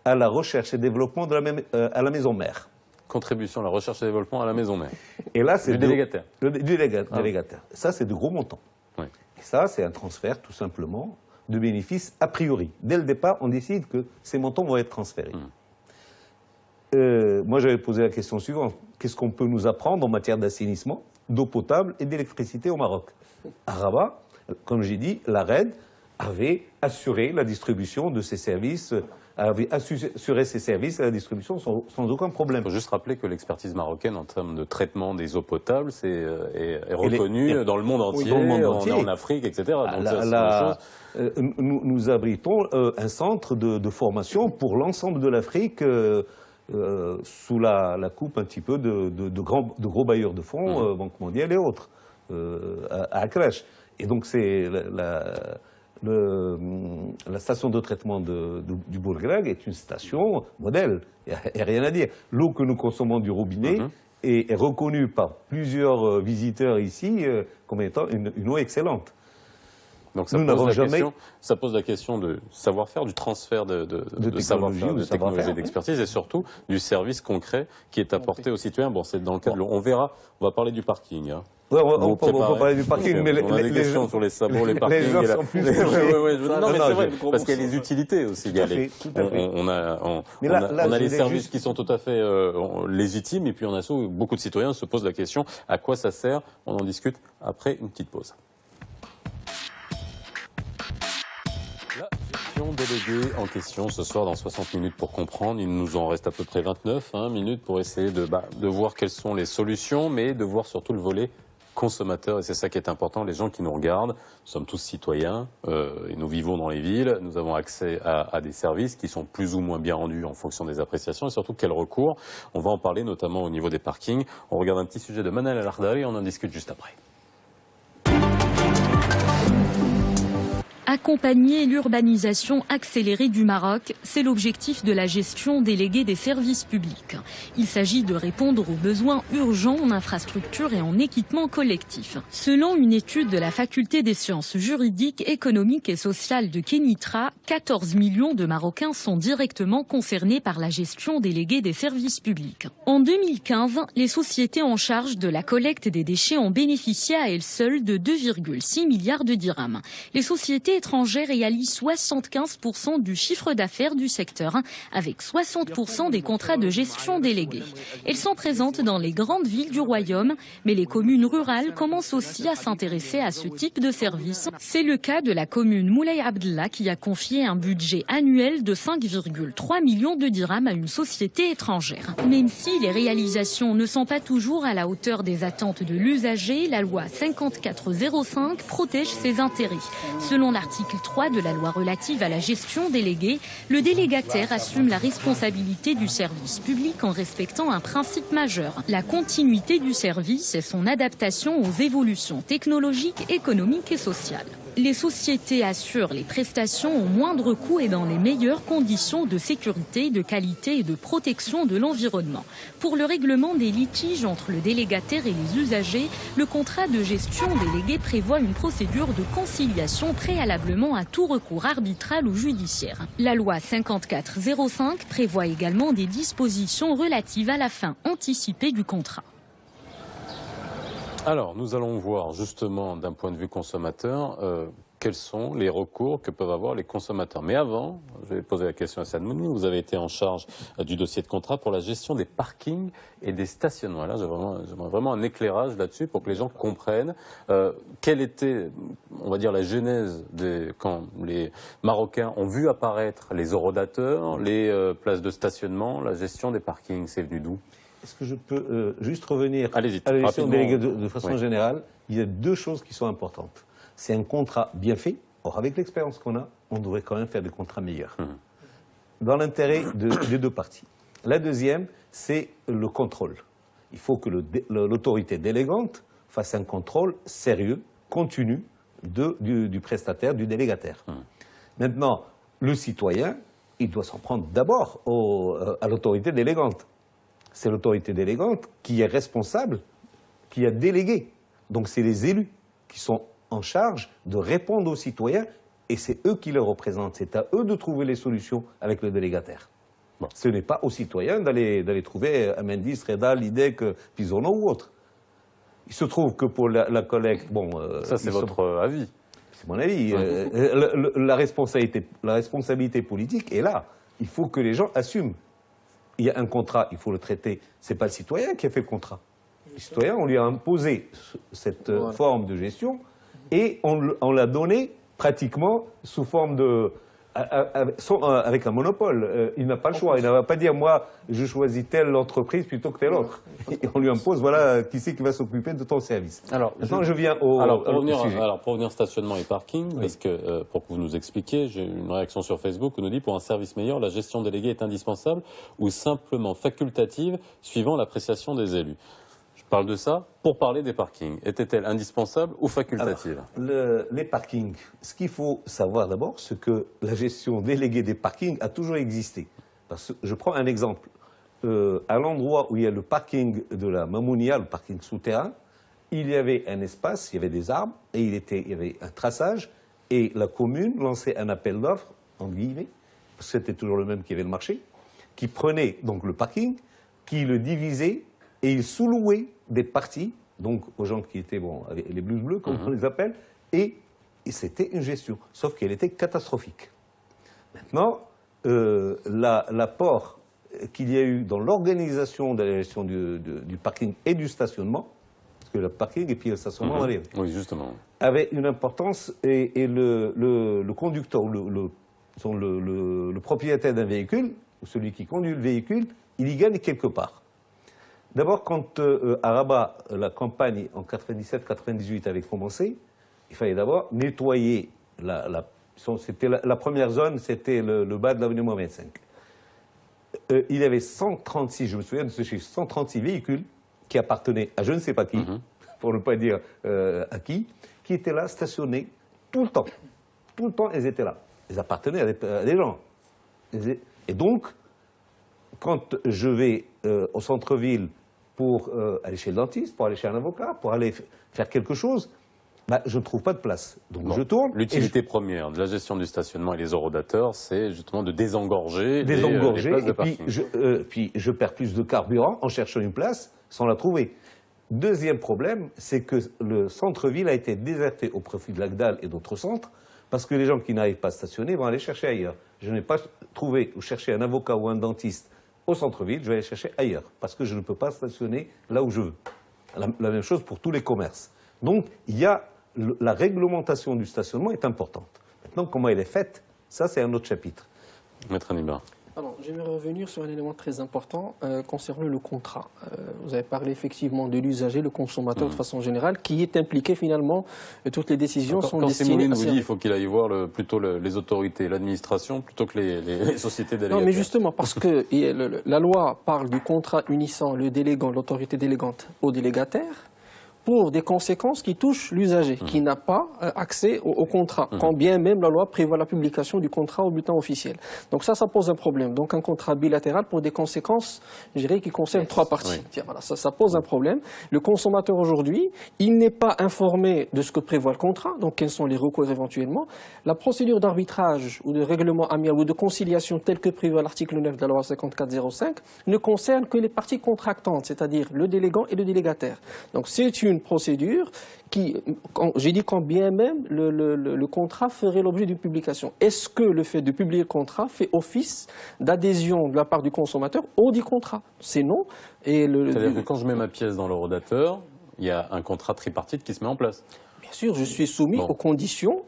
à la recherche et développement à la maison mère. Contribution à la recherche et développement à la maison mère. Et là, c'est du délégataire. Délégataire. Ça, c'est de gros montants. Oui. Et ça, c'est un transfert, tout simplement, de bénéfices a priori. Dès le départ, on décide que ces montants vont être transférés. Moi, j'avais posé la question suivante. Qu'est-ce qu'on peut nous apprendre en matière d'assainissement, d'eau potable et d'électricité au Maroc? À Rabat, comme j'ai dit, la RED avait assuré la distribution de ces services, avait assuré ses services à la distribution sans aucun problème. Il faut juste rappeler que l'expertise marocaine en termes de traitement des eaux potables est reconnue dans le monde entier, en Afrique, etc. Donc nous abritons un centre de formation pour l'ensemble de l'Afrique sous la coupe un petit peu de gros bailleurs de fonds, Banque mondiale et autres, à Accrèche. Et donc c'est la station de traitement du Bourg-Greg est une station modèle. Il n'y a rien à dire. L'eau que nous consommons du robinet est reconnue par plusieurs visiteurs ici comme étant une eau excellente. Donc ça pose la question de savoir-faire, du transfert de savoir-faire, de technologie et d'expertise, et surtout du service concret qui est apporté aux citoyens. Bon, c'est dans le cadre, on verra, on va parler du parking. Hein. Ouais, on peut parler du parking, mais on a des questions sur les sabots, les parkings. Les gens sont plus touchés. Non, mais c'est vrai, parce qu'il y a les utilités aussi. On a les services qui sont tout à fait légitimes, et puis on a beaucoup de citoyens se posent la question à quoi ça sert. On en discute après une petite pause. La gestion déléguée en question ce soir dans 60 minutes pour comprendre. Il nous en reste à peu près 29 minutes pour essayer de voir quelles sont les solutions, mais de voir surtout le volet consommateur. Et c'est ça qui est important. Les gens qui nous regardent, nous sommes tous citoyens et nous vivons dans les villes. Nous avons accès à des services qui sont plus ou moins bien rendus en fonction des appréciations et surtout quel recours. On va en parler notamment au niveau des parkings. On regarde un petit sujet de Manal El-Ardari et on en discute juste après. Accompagner l'urbanisation accélérée du Maroc, c'est l'objectif de la gestion déléguée des services publics. Il s'agit de répondre aux besoins urgents en infrastructures et en équipements collectifs. Selon une étude de la Faculté des sciences juridiques, économiques et sociales de Kenitra, 14 millions de Marocains sont directement concernés par la gestion déléguée des services publics. En 2015, les sociétés en charge de la collecte des déchets ont bénéficié à elles seules de 2,6 milliards de dirhams. Les sociétés étrangères réalisent 75% du chiffre d'affaires du secteur, avec 60% des contrats de gestion délégués. Elles sont présentes dans les grandes villes du royaume, mais les communes rurales commencent aussi à s'intéresser à ce type de service. C'est le cas de la commune Moulay Abdellah qui a confié un budget annuel de 5,3 millions de dirhams à une société étrangère. Même si les réalisations ne sont pas toujours à la hauteur des attentes de l'usager, la loi 5405 protège ses intérêts. Selon l'article 3 de la loi relative à la gestion déléguée, le délégataire assume la responsabilité du service public en respectant un principe majeur, la continuité du service et son adaptation aux évolutions technologiques, économiques et sociales. Les sociétés assurent les prestations au moindre coût et dans les meilleures conditions de sécurité, de qualité et de protection de l'environnement. Pour le règlement des litiges entre le délégataire et les usagers, le contrat de gestion délégué prévoit une procédure de conciliation préalablement à tout recours arbitral ou judiciaire. La loi 5405 prévoit également des dispositions relatives à la fin anticipée du contrat. Alors, nous allons voir justement d'un point de vue consommateur quels sont les recours que peuvent avoir les consommateurs. Mais avant, je vais poser la question à Saad Mouni. Vous avez été en charge du dossier de contrat pour la gestion des parkings et des stationnements. Là, j'aimerais vraiment un éclairage là-dessus pour que les gens comprennent quelle était, on va dire, la genèse quand les Marocains ont vu apparaître les horodateurs, les places de stationnement, la gestion des parkings. C'est venu d'où ? Est-ce que je peux juste revenir à la rapidement. gestion déléguée de façon générale? Il y a deux choses qui sont importantes. C'est un contrat bien fait. Or, avec l'expérience qu'on a, on devrait quand même faire des contrats meilleurs. Dans l'intérêt des deux parties. La deuxième, c'est le contrôle. Il faut que l'autorité délégante fasse un contrôle sérieux, continu, du prestataire, du délégataire. Maintenant, le citoyen, il doit s'en prendre d'abord à l'autorité délégante. C'est l'autorité délégante qui est responsable, qui a délégué. Donc c'est les élus qui sont en charge de répondre aux citoyens et c'est eux qui les représentent. C'est à eux de trouver les solutions avec le délégataire. Bon. Ce n'est pas aux citoyens d'aller trouver Amendi, Sreda, Lidek, Pisono ou autre. Il se trouve que pour la collecte... Bon, ça c'est votre avis. C'est mon avis. La responsabilité politique est là. Il faut que les gens assument. Il y a un contrat, il faut le traiter. Ce n'est pas le citoyen qui a fait le contrat. Le citoyen, on lui a imposé cette forme de gestion et on l'a donné pratiquement sous forme de... avec un monopole. Il n'a pas le choix. Il ne va pas dire, moi, je choisis telle entreprise plutôt que telle autre. Et on lui impose, voilà, qui c'est qui va s'occuper de ton service. Alors, maintenant, je viens pour revenir stationnement et parking, parce que, pour que vous nous expliquiez, j'ai une réaction sur Facebook qui nous dit, pour un service meilleur, la gestion déléguée est indispensable ou simplement facultative, suivant l'appréciation des élus. Je parle de ça pour parler des parkings. Était-elle indispensable ou facultative? Les parkings, ce qu'il faut savoir d'abord, c'est que la gestion déléguée des parkings a toujours existé. Parce que, je prends un exemple. À l'endroit où il y a le parking de la Mamounia, le parking souterrain, il y avait un espace, il y avait des arbres, et il y avait un traçage, et la commune lançait un appel d'offres, en guillemets, parce que c'était toujours le même qui avait le marché, qui prenait donc le parking, qui le divisait, et il sous-louait des parties, donc aux gens qui étaient, bon, les blues bleus, comme on les appelle, et c'était une gestion, sauf qu'elle était catastrophique. Maintenant, l'apport qu'il y a eu dans l'organisation de la gestion du parking et du stationnement, parce que le parking et puis le stationnement, oui, justement, avait une importance, et le conducteur, le propriétaire d'un véhicule, ou celui qui conduit le véhicule, il y gagne quelque part. D'abord, quand à Rabat, la campagne en 97-98 avait commencé, il fallait d'abord nettoyer la première zone, c'était le bas de l'avenue 25. Il y avait 136, je me souviens de ce chiffre, 136 véhicules qui appartenaient à je ne sais pas qui, pour ne pas dire à qui étaient là, stationnés tout le temps. Tout le temps, ils étaient là. Ils appartenaient à des gens. Et donc, quand je vais au centre-ville pour aller chez le dentiste, pour aller chez un avocat, pour aller faire quelque chose, bah, je ne trouve pas de place. Donc je tourne. L'utilité première de la gestion du stationnement et les horodateurs, c'est justement de désengorger les places de parking. Puis je perds plus de carburant en cherchant une place sans la trouver. Deuxième problème, c'est que le centre-ville a été déserté au profit de l'Agdal et d'autres centres, parce que les gens qui n'arrivent pas à stationner vont aller chercher ailleurs. Je n'ai pas trouvé ou cherché un avocat ou un dentiste au centre-ville, je vais aller chercher ailleurs, parce que je ne peux pas stationner là où je veux. La même chose pour tous les commerces. Donc, la réglementation du stationnement est importante. Maintenant, comment elle est faite, ça c'est un autre chapitre. Maître Annibar. Alors, j'aimerais revenir sur un élément très important concernant le contrat. Vous avez parlé effectivement de l'usager, le consommateur de façon générale, qui est impliqué finalement, toutes les décisions sont destinées à... Quand vous dit il faut qu'il aille voir plutôt les autorités, l'administration, plutôt que les sociétés délégataires. Non, mais justement, parce que la loi parle du contrat unissant le délégant, l'autorité délégante au délégataire, pour des conséquences qui touchent l'usager, qui n'a pas accès au contrat, quand bien même la loi prévoit la publication du contrat au bulletin officiel. Donc ça pose un problème. Donc un contrat bilatéral pour des conséquences, je dirais, qui concernent trois parties. Tiens, voilà, ça pose un problème. Le consommateur aujourd'hui, il n'est pas informé de ce que prévoit le contrat, donc quels sont les recours éventuellement. La procédure d'arbitrage ou de règlement amiable ou de conciliation telle que prévue à l'article 9 de la loi 5405 ne concerne que les parties contractantes, c'est-à-dire le délégant et le délégataire. Donc c'est une procédure qui, j'ai dit quand bien même le contrat ferait l'objet d'une publication. Est-ce que le fait de publier le contrat fait office d'adhésion de la part du consommateur au dit contrat? C'est non. C'est-à-dire que quand je mets ma pièce dans l'horodateur, il y a un contrat tripartite qui se met en place. Bien sûr, je suis soumis aux conditions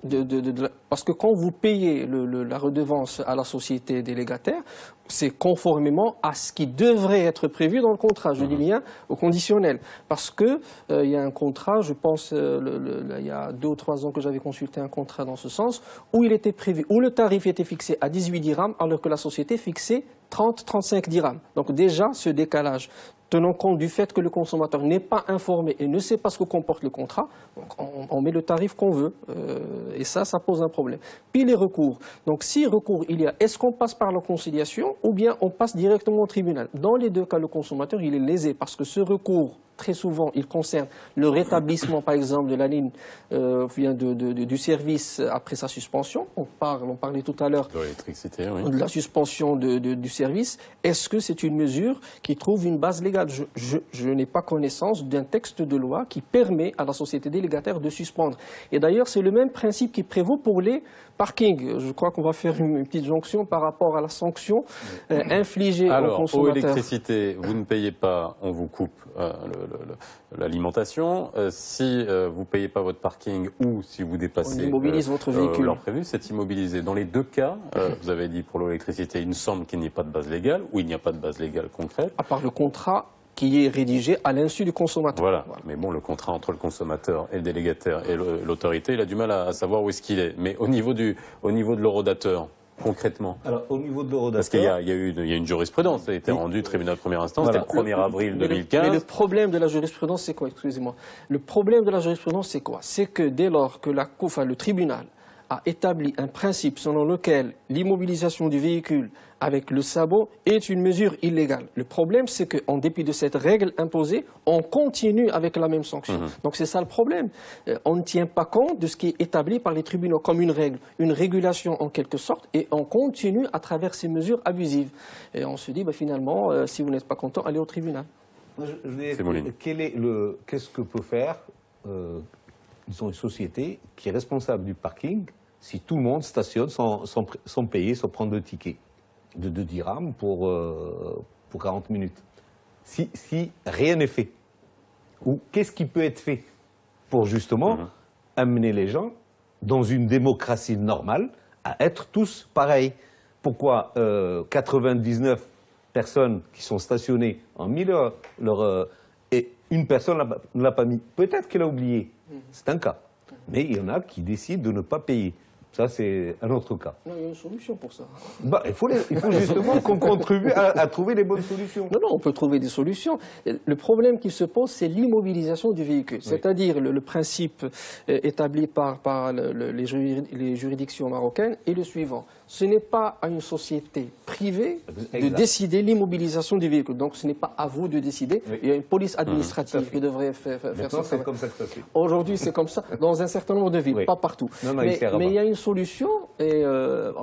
parce que quand vous payez la redevance à la société délégataire, c'est conformément à ce qui devrait être prévu dans le contrat. Je dis bien au conditionnel. Parce que il y a un contrat, je pense, il y a 2 ou 3 ans que j'avais consulté un contrat dans ce sens, où il était prévu, où le tarif était fixé à 18 dirhams, alors que la société fixait 30-35 dirhams. Donc déjà, ce décalage, tenant compte du fait que le consommateur n'est pas informé et ne sait pas ce que comporte le contrat, donc on met le tarif qu'on veut. Et ça pose un problème. Puis les recours. Donc si recours il y a, est-ce qu'on passe par la conciliation ou bien on passe directement au tribunal? Dans les deux cas, le consommateur, il est lésé parce que ce recours, très souvent, il concerne le rétablissement, par exemple, de la ligne du service après sa suspension. On parlait tout à l'heure de la suspension du service. Est-ce que c'est une mesure qui trouve une base légale? Je n'ai pas connaissance d'un texte de loi qui permet à la société délégataire de suspendre. Et d'ailleurs, c'est le même principe qui prévaut pour les parkings. Je crois qu'on va faire une petite jonction par rapport à la sanction infligée aux consommateurs. Alors, eau, électricité, vous ne payez pas, on vous coupe l'alimentation. Si vous ne payez pas votre parking ou si vous dépassez on immobilise votre véhicule. L'heure prévue, c'est immobilisé. Dans les deux cas, vous avez dit pour l'eau, l'électricité, il me semble qu'il n'y ait pas de base légale ou il n'y a pas de base légale concrète. À part le contrat qui est rédigé à l'insu du consommateur. Voilà. Mais bon, le contrat entre le consommateur et le délégataire et l'autorité, il a du mal à savoir où est-ce qu'il est. Mais au niveau de l'horodateur, concrètement? Alors, au niveau de l'Eurodator... Parce qu'il y a une jurisprudence, ça a été rendu tribunal de première instance, Voilà. c'était le 1er avril Mais 2015. le problème de la jurisprudence, c'est quoi? Excusez-moi. Le problème de la jurisprudence, c'est quoi? C'est que dès lors que le tribunal a établi un principe selon lequel l'immobilisation du véhicule avec le sabot est une mesure illégale. Le problème, c'est qu'en dépit de cette règle imposée, on continue avec la même sanction. Donc c'est ça le problème. On ne tient pas compte de ce qui est établi par les tribunaux comme une règle, une régulation en quelque sorte, et on continue à travers ces mesures abusives. Et on se dit, finalement, si vous n'êtes pas content, allez au tribunal. Qu'est-ce que peut faire disons, une société qui est responsable du parking si tout le monde stationne sans payer, sans prendre de ticket de 2 dirhams pour 40 minutes. Si rien n'est fait, ou qu'est-ce qui peut être fait pour justement amener les gens dans une démocratie normale à être tous pareils? Pourquoi 99 personnes qui sont stationnées ont mis et une personne ne l'a pas mis? Peut-être qu'elle a oublié, c'est un cas. Mais il y en a qui décident de ne pas payer. Ça, c'est un autre cas. Non, il y a une solution pour ça. Il faut justement qu'on contribue à trouver les bonnes solutions. Non, on peut trouver des solutions. Le problème qui se pose, c'est l'immobilisation du véhicule. Oui. C'est-à-dire le principe établi par les juridictions marocaines est le suivant. Ce n'est pas à une société privée de décider l'immobilisation du véhicule. Donc ce n'est pas à vous de décider. Oui. Il y a une police administrative qui devrait faire ça. C'est comme ça que ça se fait. Aujourd'hui, c'est comme ça dans un certain nombre de villes, oui. Pas partout. Mais il y a une solution. Et,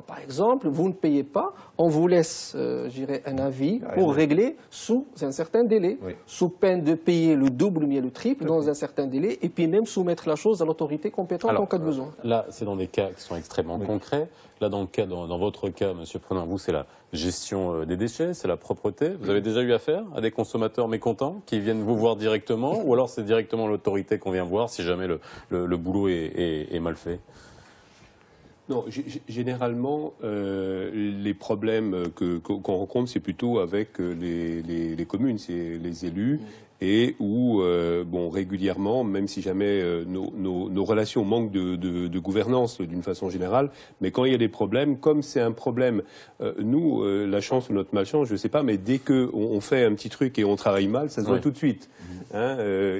par exemple, vous ne payez pas, on vous laisse, un avis pour régler sous un certain délai, sous peine de payer le double ou bien le triple dans un certain délai, et puis même soumettre la chose à l'autorité compétente en cas de besoin. Là, c'est dans des cas qui sont extrêmement concrets. Là, dans votre cas, Monsieur Prenant, vous, c'est la gestion des déchets, c'est la propreté. Vous avez déjà eu affaire à des consommateurs mécontents qui viennent vous voir directement, ou alors c'est directement l'autorité qu'on vient voir si jamais le boulot est mal fait? Non, généralement, les problèmes qu'on rencontre, c'est plutôt avec les communes, c'est les élus, et où, régulièrement, même si jamais nos relations manquent de gouvernance d'une façon générale, mais quand il y a des problèmes, comme c'est un problème, nous, la chance ou notre malchance, je ne sais pas, mais dès qu'on fait un petit truc et on travaille mal, ça se voit tout de suite. Hein,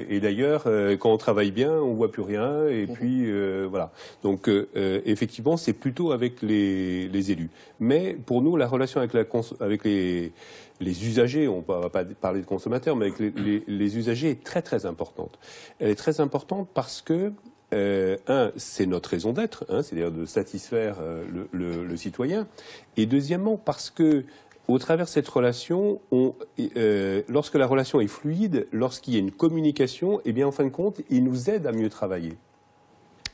et d'ailleurs, quand on travaille bien, on ne voit plus rien, et puis voilà. Donc, effectivement, c'est plutôt avec les élus. Mais pour nous, la relation avec les usagers, on ne va pas parler de consommateurs, mais avec les usagers est très très importante. Elle est très importante parce que, c'est notre raison d'être, c'est-à-dire de satisfaire le citoyen, et deuxièmement parce que, au travers de cette relation, lorsque la relation est fluide, lorsqu'il y a une communication, eh bien, en fin de compte, il nous aide à mieux travailler.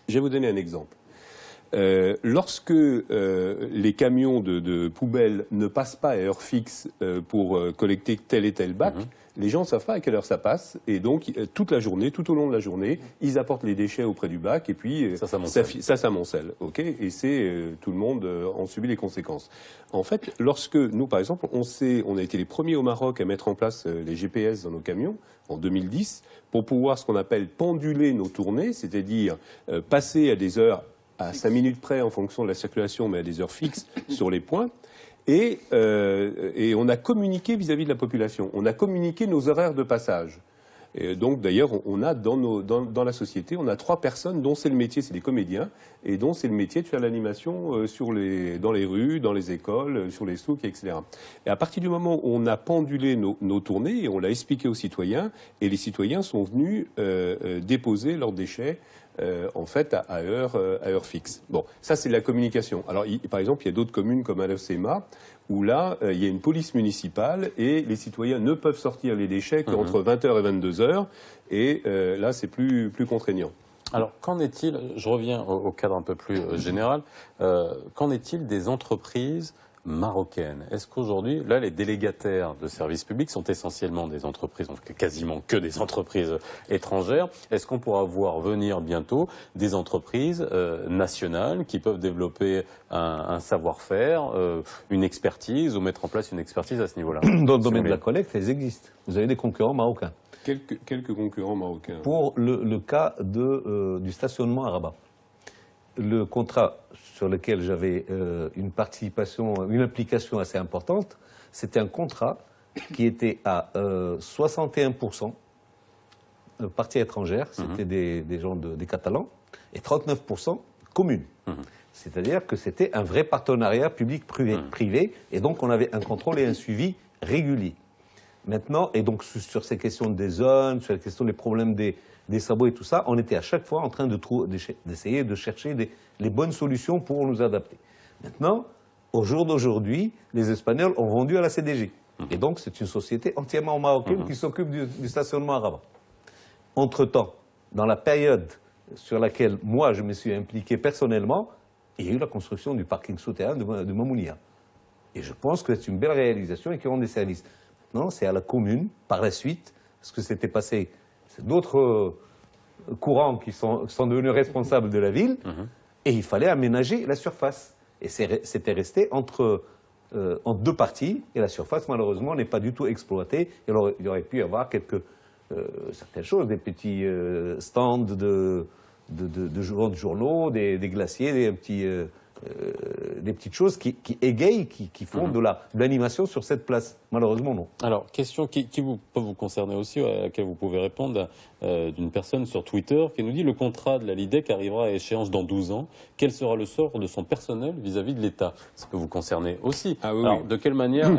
Je vais vous donner un exemple. Lorsque les camions de poubelles ne passent pas à heure fixe pour collecter tel et tel bac, les gens ne savent pas à quelle heure ça passe, et donc toute la journée, tout au long de la journée, ils apportent les déchets auprès du bac, et puis ça s'amoncelle, ok, et c'est tout le monde en subit les conséquences. En fait, lorsque nous, par exemple, on a été les premiers au Maroc à mettre en place les GPS dans nos camions en 2010 pour pouvoir ce qu'on appelle penduler nos tournées, c'est-à-dire passer à des heures à 5 minutes près en fonction de la circulation, mais à des heures fixes sur les points. Et on a communiqué vis-à-vis de la population. On a communiqué nos horaires de passage. Et donc, d'ailleurs, on a dans la société, on a 3 personnes dont c'est le métier, c'est des comédiens, et dont c'est le métier de faire l'animation dans les rues, dans les écoles, sur les souks, etc. Et à partir du moment où on a pendulé nos tournées, et on l'a expliqué aux citoyens, et les citoyens sont venus déposer leurs déchets en fait, à heure fixe. Bon, ça, c'est la communication. Alors, par exemple, il y a d'autres communes comme Alocema, où là, il y a une police municipale et les citoyens ne peuvent sortir les déchets qu'entre 20h et 22h. Et là, c'est plus contraignant. Alors, qu'en est-il, je reviens au cadre un peu plus général, qu'en est-il des entreprises marocaines? Est-ce qu'aujourd'hui, là, les délégataires de services publics sont essentiellement des entreprises, donc quasiment que des entreprises étrangères? Est-ce qu'on pourra voir venir bientôt des entreprises nationales qui peuvent développer un savoir-faire, une expertise, ou mettre en place une expertise à ce niveau-là? Dans le domaine de la collecte, elles existent. Vous avez des concurrents marocains. Quelques concurrents marocains. Pour le cas du stationnement à Rabat. le contrat sur lequel j'avais une implication assez importante, c'était un contrat qui était à 61% partie étrangère, c'était des gens des Catalans, et 39% communes. C'est-à-dire que c'était un vrai partenariat public-privé, et donc on avait un contrôle et un suivi régulier. Maintenant, et donc sur ces questions des zones, sur la question des problèmes des sabots et tout ça, on était à chaque fois en train d'essayer de chercher les bonnes solutions pour nous adapter. Maintenant, au jour d'aujourd'hui, les Espagnols ont vendu à la CDG. Et donc, c'est une société entièrement marocaine qui s'occupe du stationnement à Rabat. Entre-temps, dans la période sur laquelle moi je me suis impliqué personnellement, il y a eu la construction du parking souterrain de Mamounia. Et je pense que c'est une belle réalisation et qu'ils rendent des services. Maintenant, c'est à la commune, par la suite, parce que c'était passé, c'est d'autres courants qui sont devenus responsables de la ville, et il fallait aménager la surface. Et c'était resté entre deux parties, et la surface, malheureusement, n'est pas du tout exploitée. Il y aurait pu y avoir certaines choses, des petits stands de journaux, des glaciers, des petites choses qui égayent, qui font de l'animation sur cette place. Malheureusement, non. Alors, question qui peut vous concerner aussi, à laquelle vous pouvez répondre, d'une personne sur Twitter qui nous dit « Le contrat de la LIDEC arrivera à échéance dans 12 ans. Quel sera le sort de son personnel vis-à-vis de l'État ?» Ça peut vous concerner aussi. Ah oui, alors, oui. de quelle manière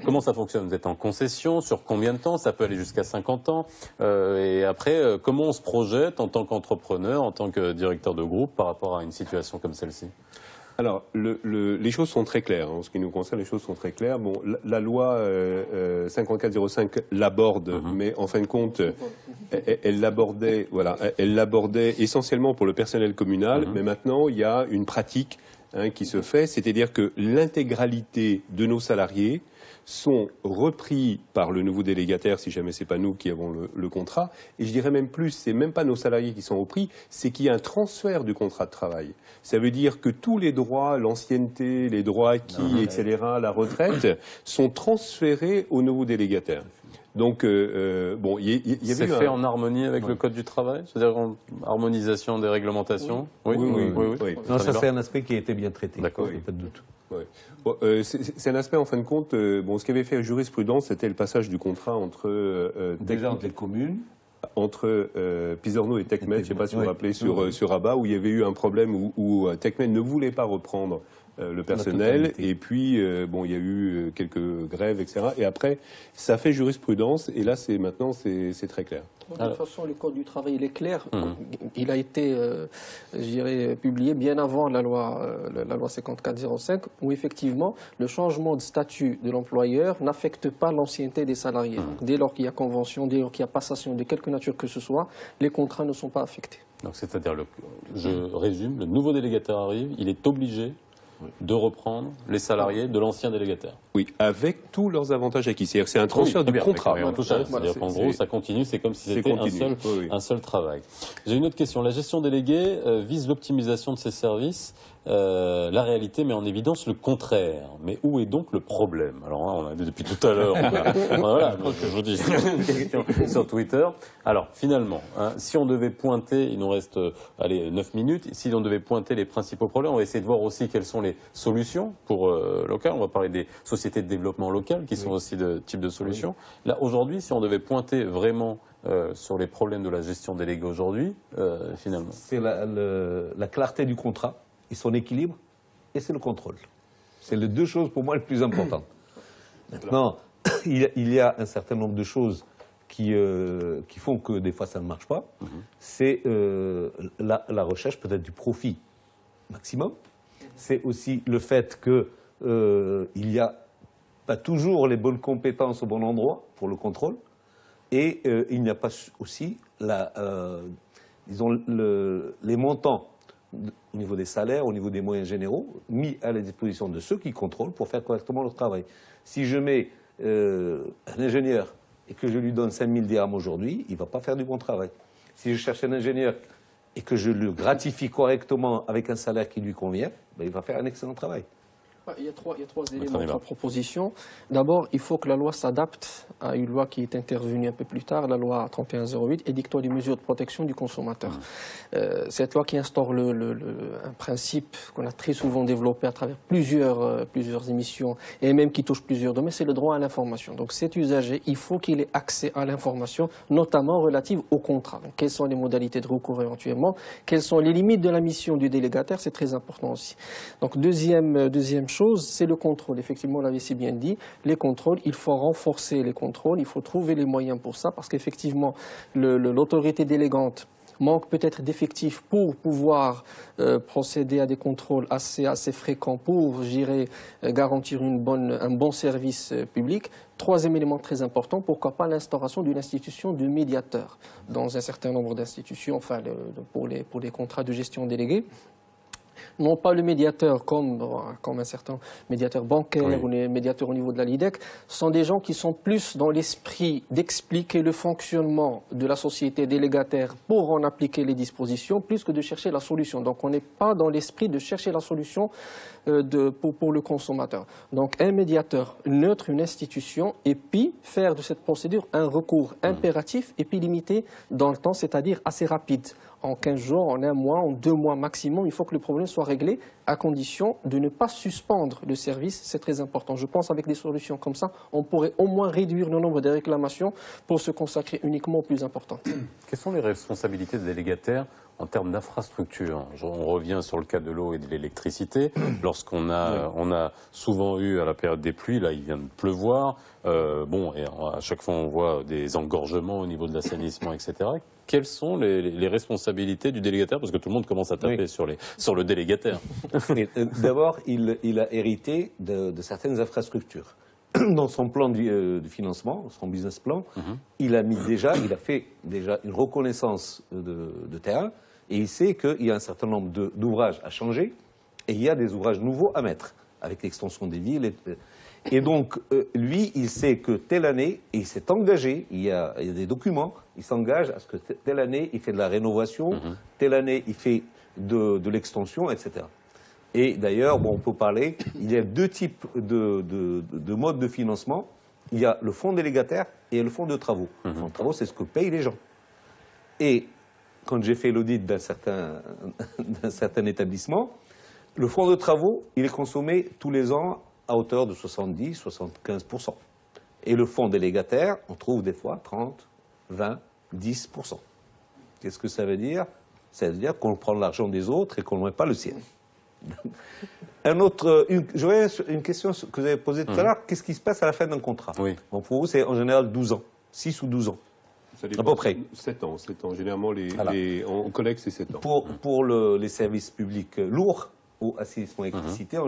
comment ça fonctionne? Vous êtes en concession? Sur combien de temps? Ça peut aller jusqu'à 50 ans. Et après, comment on se projette en tant qu'entrepreneur, en tant que directeur de groupe par rapport à une situation comme celle-ci? Alors, les choses sont très claires. En ce qui nous concerne, les choses sont très claires. Bon, la loi 5405 l'aborde, mais en fin de compte, elle l'abordait essentiellement pour le personnel communal. Mais maintenant, il y a une pratique qui se fait, c'est-à-dire que l'intégralité de nos salariés sont repris par le nouveau délégataire, si jamais c'est pas nous qui avons le contrat. Et je dirais même plus, c'est même pas nos salariés qui sont repris, c'est qu'il y a un transfert du contrat de travail. Ça veut dire que tous les droits, l'ancienneté, les droits acquis, etc., la retraite, sont transférés au nouveau délégataire. Donc, bon, il y avait C'est fait en harmonie avec le Code du travail? C'est-à-dire en harmonisation des réglementations? Oui. Non, ça c'est un aspect qui a été bien traité. D'accord. Il n'y a pas de doute. Ouais. Bon, c'est un aspect, en fin de compte, ce qu'avait fait la jurisprudence, c'était le passage du contrat entre les communes, entre Pisorno et Techmed, je ne sais pas si vous vous rappelez, sur Rabat, où il y avait eu un problème où Techmed ne voulait pas reprendre le personnel, et puis bon, il y a eu quelques grèves, etc. Et après, ça fait jurisprudence, et là, maintenant, c'est très clair. De toute façon, le Code du travail, il est clair. Il a été, je dirais, publié bien avant la loi 5405, où effectivement, le changement de statut de l'employeur n'affecte pas l'ancienneté des salariés. Dès lors qu'il y a convention, dès lors qu'il y a passation de quelque nature que ce soit, les contrats ne sont pas affectés. Donc, c'est-à-dire, je résume, le nouveau délégataire arrive, il est obligé de reprendre les salariés de l'ancien délégataire. Oui, avec tous leurs avantages acquis. C'est-à-dire que c'est un transfert du contrat. C'est-à-dire qu'en gros, ça continue, c'est comme si c'était un seul travail. J'ai une autre question. La gestion déléguée vise l'optimisation de ses services. La réalité met en évidence le contraire. Mais où est donc le problème? Alors, on a vu depuis tout à l'heure, voilà, donc je vous dis une question sur Twitter. Alors, finalement, si on devait pointer, il nous reste 9 minutes, si on devait pointer les principaux problèmes, on va essayer de voir aussi quelles sont les solutions pour local. On va parler des sociétés de développement local qui sont aussi de type de solutions. Là, aujourd'hui, si on devait pointer vraiment sur les problèmes de la gestion déléguée aujourd'hui, finalement. C'est la clarté du contrat et son équilibre, et c'est le contrôle. C'est les deux choses pour moi les plus importantes. Maintenant, il y a un certain nombre de choses qui font que des fois ça ne marche pas. C'est la recherche peut-être du profit maximum. C'est aussi le fait qu'il n'y a pas toujours les bonnes compétences au bon endroit pour le contrôle. Et il n'y a pas aussi disons, les montants au niveau des salaires, au niveau des moyens généraux, mis à la disposition de ceux qui contrôlent pour faire correctement leur travail. Si je mets un ingénieur et que je lui donne 5 000 dirhams aujourd'hui, il ne va pas faire du bon travail. Si je cherche un ingénieur et que je le gratifie correctement avec un salaire qui lui convient, ben il va faire un excellent travail. Il y a trois éléments, trois propositions. D'abord, il faut que la loi s'adapte à une loi qui est intervenue un peu plus tard, la loi 3108, édictant les mesures de protection du consommateur. Cette loi qui instaure un principe qu'on a très souvent développé à travers plusieurs émissions et même qui touche plusieurs domaines, c'est le droit à l'information. Donc cet usager, il faut qu'il ait accès à l'information, notamment relative au contrat. Donc, quelles sont les modalités de recours éventuellement, quelles sont les limites de la mission du délégataire, c'est très important aussi. Donc deuxième chose, c'est le contrôle. Effectivement, on l'avait si bien dit, les contrôles, il faut renforcer les contrôles, il faut trouver les moyens pour ça, parce qu'effectivement, l'autorité délégante manque peut-être d'effectifs pour pouvoir procéder à des contrôles assez fréquents pour, je dirais, garantir un bon service public. Troisième élément très important, pourquoi pas l'instauration d'une institution de médiateur dans un certain nombre d'institutions, enfin pour les contrats de gestion délégués. Non pas le médiateur comme un certain médiateur bancaire ou les médiateurs au niveau de la LIDEC, sont des gens qui sont plus dans l'esprit d'expliquer le fonctionnement de la société délégataire pour en appliquer les dispositions, plus que de chercher la solution. Donc on n'est pas dans l'esprit de chercher la solution pour le consommateur. Donc un médiateur neutre, une institution, et puis faire de cette procédure un recours impératif et puis limité dans le temps, c'est-à-dire assez rapide. En 15 jours, en 1 mois, en 2 mois maximum, il faut que le problème soit réglé à condition de ne pas suspendre le service. C'est très important. Je pense qu'avec des solutions comme ça, on pourrait au moins réduire le nombre de réclamations pour se consacrer uniquement aux plus importantes. Quelles sont les responsabilités des délégataires en termes d'infrastructure? On revient sur le cas de l'eau et de l'électricité. Lorsqu'on on a souvent eu à la période des pluies, là il vient de pleuvoir, et à chaque fois on voit des engorgements au niveau de l'assainissement, etc. Quelles sont les responsabilités du délégataire? Parce que tout le monde commence à taper sur le délégataire. D'abord, il a hérité de certaines infrastructures. Dans son plan de financement, son business plan, il a fait déjà une reconnaissance de terrain et il sait qu'il y a un certain nombre d'ouvrages à changer et il y a des ouvrages nouveaux à mettre avec l'extension des villes. Et donc, lui, il sait que telle année, il s'est engagé, il y a des documents, il s'engage à ce que telle année, il fait de la rénovation, telle année, il fait de l'extension, etc. Et d'ailleurs, on peut parler, il y a 2 types de modes de financement. Il y a le fonds délégataire et le fonds de travaux. Le fonds de travaux, c'est ce que payent les gens. Et quand j'ai fait l'audit d'un certain établissement, le fonds de travaux, il est consommé tous les ans à hauteur de 70-75%. Et le fonds délégataire, on trouve des fois 30, 20, 10%. Qu'est-ce que ça veut dire? Ça veut dire qu'on prend l'argent des autres et qu'on ne met pas le sien. J'aurais une question que vous avez posée tout à l'heure. Qu'est-ce qui se passe à la fin d'un contrat? Bon, pour vous, c'est en général 12 ans. 6 ou 12 ans. Ça dépend, à peu près. 7 ans. Généralement, en collecte, c'est 7 ans. Pour les services publics lourds, ou assainissement et électricité,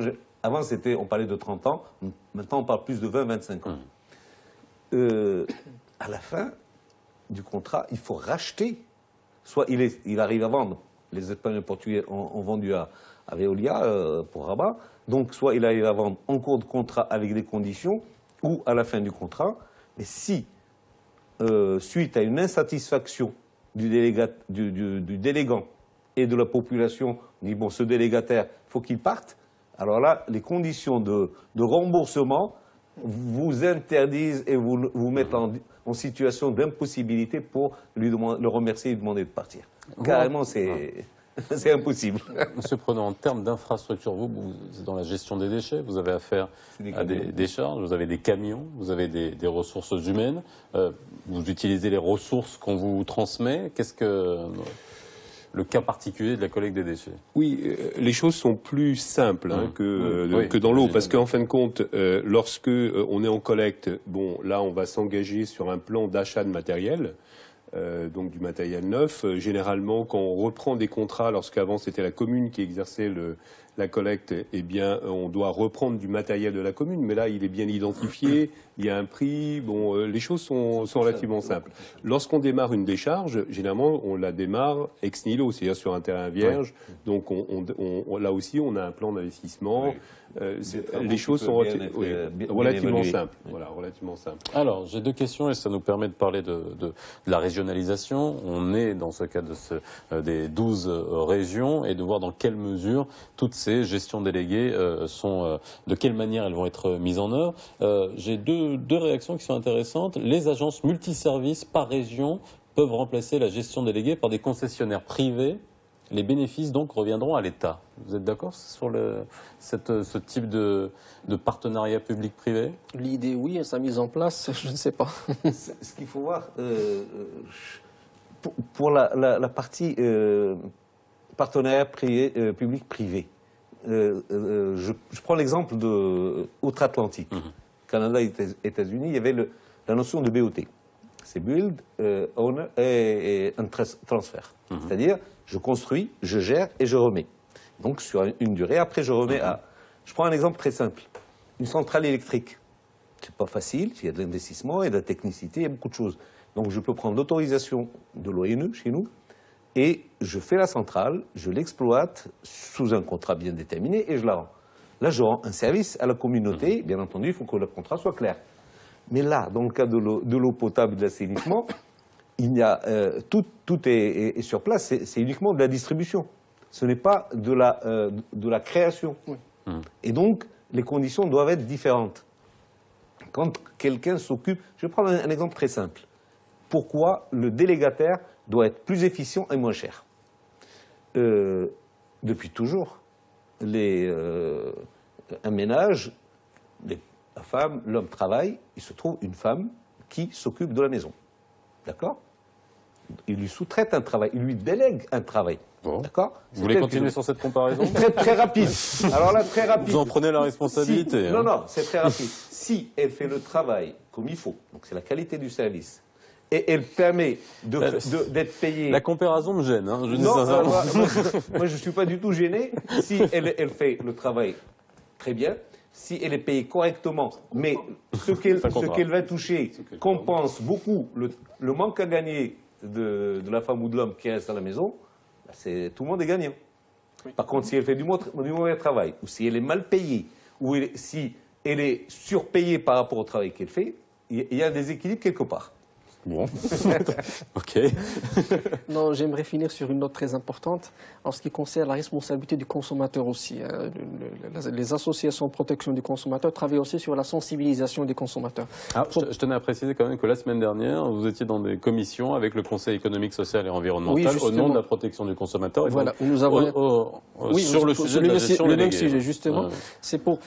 avant, on parlait de 30 ans. Maintenant, on parle plus de 20-25 ans. À la fin du contrat, il faut racheter. Soit il arrive à vendre. Les Espagnols et les Portugais ont vendu à Veolia pour Rabat. Donc, soit il arrive à vendre en cours de contrat avec des conditions, ou à la fin du contrat. Mais si, suite à une insatisfaction du délégant et de la population, on dit, bon, ce délégataire, il faut qu'il parte, alors là, les conditions de remboursement vous interdisent et vous mettent en situation d'impossibilité pour le remercier et lui demander de partir. Carrément, c'est impossible. Monsieur Prenant, en termes d'infrastructure, vous êtes dans la gestion des déchets, vous avez affaire à des décharges, vous avez des camions, vous avez des ressources humaines, vous utilisez les ressources qu'on vous transmet. Qu'est-ce que le cas particulier de la collecte des déchets? Oui, les choses sont plus simples que dans l'eau, parce qu'en fin de compte, lorsque on est en collecte, bon, là, on va s'engager sur un plan d'achat de matériel. Donc du matériel neuf. Généralement, quand on reprend des contrats, lorsqu'avant c'était la commune qui exerçait la collecte, eh bien, on doit reprendre du matériel de la commune, mais là, il est bien identifié, il y a un prix. Bon, les choses sont relativement simples. Lorsqu'on démarre une décharge, généralement, on la démarre ex nihilo, c'est-à-dire sur un terrain vierge. Donc, là aussi, on a un plan d'investissement. Les choses sont relativement simples. Voilà, relativement simples. Alors, j'ai deux questions et ça nous permet de parler de la régionalisation. On est dans ce cas des 12 régions et de voir dans quelle mesure toutes ces gestions déléguées de quelle manière elles vont être mises en œuvre. J'ai deux réactions qui sont intéressantes. Les agences multiservices par région peuvent remplacer la gestion déléguée par des concessionnaires privés. Les bénéfices, donc, reviendront à l'État. Vous êtes d'accord sur ce type de partenariat public-privé? L'idée, oui, sa mise en place, je ne sais pas. Ce qu'il faut voir, pour la partie partenariat public-privé, je prends l'exemple de Outre-Atlantique, Canada et États-Unis, il y avait la notion de BOT. C'est Build, Owner et un transfert. C'est-à-dire, je construis, je gère et je remets. Donc sur une durée, après je remets à... Je prends un exemple très simple. Une centrale électrique, c'est pas facile, il y a de l'investissement, il y a de la technicité, il y a beaucoup de choses. Donc je peux prendre l'autorisation de l'ONE chez nous et je fais la centrale, je l'exploite sous un contrat bien déterminé et je la rends. Là, je rends un service à la communauté, bien entendu, il faut que le contrat soit clair. Mais là, dans le cas de l'eau potable et de l'assainissement, il y a, tout est sur place, c'est uniquement de la distribution. Ce n'est pas de la création. Oui. Et donc, les conditions doivent être différentes. Quand quelqu'un s'occupe... Je vais prendre un exemple très simple. Pourquoi le délégataire doit être plus efficient et moins cher? Depuis toujours, un ménage, la femme, l'homme travaille, il se trouve une femme qui s'occupe de la maison. D'accord? Il lui sous-traite un travail, il lui délègue un travail. Bon. D'accord? Vous voulez continuer sur cette comparaison? Très rapide. Alors là, très rapide. Vous en prenez la responsabilité. Si, non, c'est très rapide. Si elle fait le travail comme il faut, donc c'est la qualité du service, et elle permet d'être payée... La comparaison me gêne, hein, je dis non, sincèrement. moi je ne suis pas du tout gêné. Si elle fait le travail très bien, si elle est payée correctement, mais ce qu'elle va toucher compense beaucoup le manque à gagner de la femme ou de l'homme qui reste à la maison, tout le monde est gagnant. Oui. Par contre, si elle fait du mauvais travail, ou si elle est mal payée, ou si elle est surpayée par rapport au travail qu'elle fait, il y a un déséquilibre quelque part. Bon, ok. Non, j'aimerais finir sur une note très importante en ce qui concerne la responsabilité du consommateur aussi. Les associations de protection du consommateur travaillent aussi sur la sensibilisation des consommateurs. Ah, je tenais à préciser quand même que la semaine dernière, vous étiez dans des commissions avec le Conseil économique, social et environnemental au nom de la protection du consommateur. Et voilà, donc, nous avons sur le sujet de la gestion déléguée. Le même sujet, justement. C'est pour.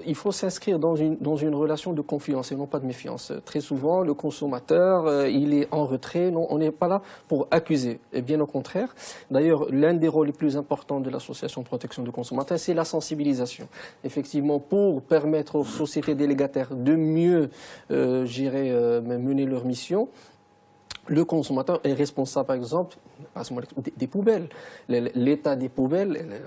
Il faut s'inscrire dans une relation de confiance et non pas de méfiance. Très souvent, le consommateur il est en retrait. Non, on n'est pas là pour accuser, et bien au contraire. D'ailleurs, l'un des rôles les plus importants de l'association de protection du consommateur, c'est la sensibilisation. Effectivement, pour permettre aux sociétés délégataires de mieux mener leur mission, le consommateur est responsable, par exemple, des poubelles. L'état des poubelles,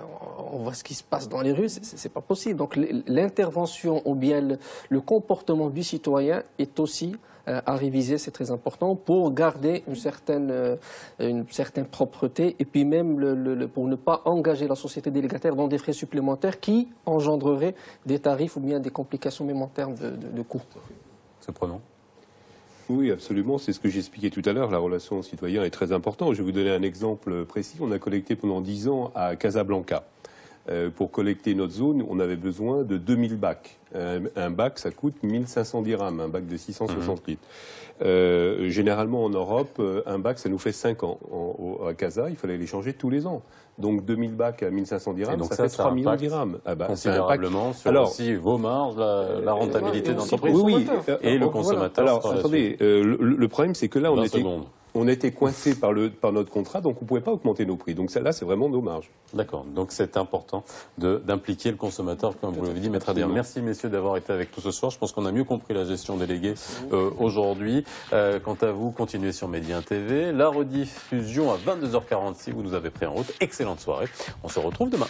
on voit ce qui se passe dans les rues, c'est pas possible. Donc l'intervention ou bien le comportement du citoyen est aussi à réviser, c'est très important, pour garder une certaine propreté et puis même pour ne pas engager la société délégataire dans des frais supplémentaires qui engendreraient des tarifs ou bien des complications même en termes de coûts. C'est prenant. Oui, absolument. C'est ce que j'expliquais tout à l'heure. La relation citoyen est très importante. Je vais vous donner un exemple précis. On a collecté pendant 10 ans à Casablanca. Pour collecter notre zone, on avait besoin de 2000 bacs. Un bac, ça coûte 1500 dirhams, un bac de 660 litres. Généralement, en Europe, un bac, ça nous fait 5 ans. À Casa, il fallait les changer tous les ans. Donc 2000 bacs à 1500 dirhams, donc ça fait 3 millions de dirhams. Considérablement sur aussi vos marges, la rentabilité d'entreprise. Oui, et le consommateur. Alors, attendez, le problème, c'est que là, on était coincé par notre contrat, donc on ne pouvait pas augmenter nos prix. Donc là, c'est vraiment nos marges. D'accord. Donc c'est important d'impliquer le consommateur, comme vous l'avez dit, Maître Adir. Merci messieurs d'avoir été avec nous ce soir. Je pense qu'on a mieux compris la gestion déléguée aujourd'hui. Quant à vous, continuez sur Média TV. La rediffusion à 22h46, vous nous avez pris en route. Excellente soirée. On se retrouve demain.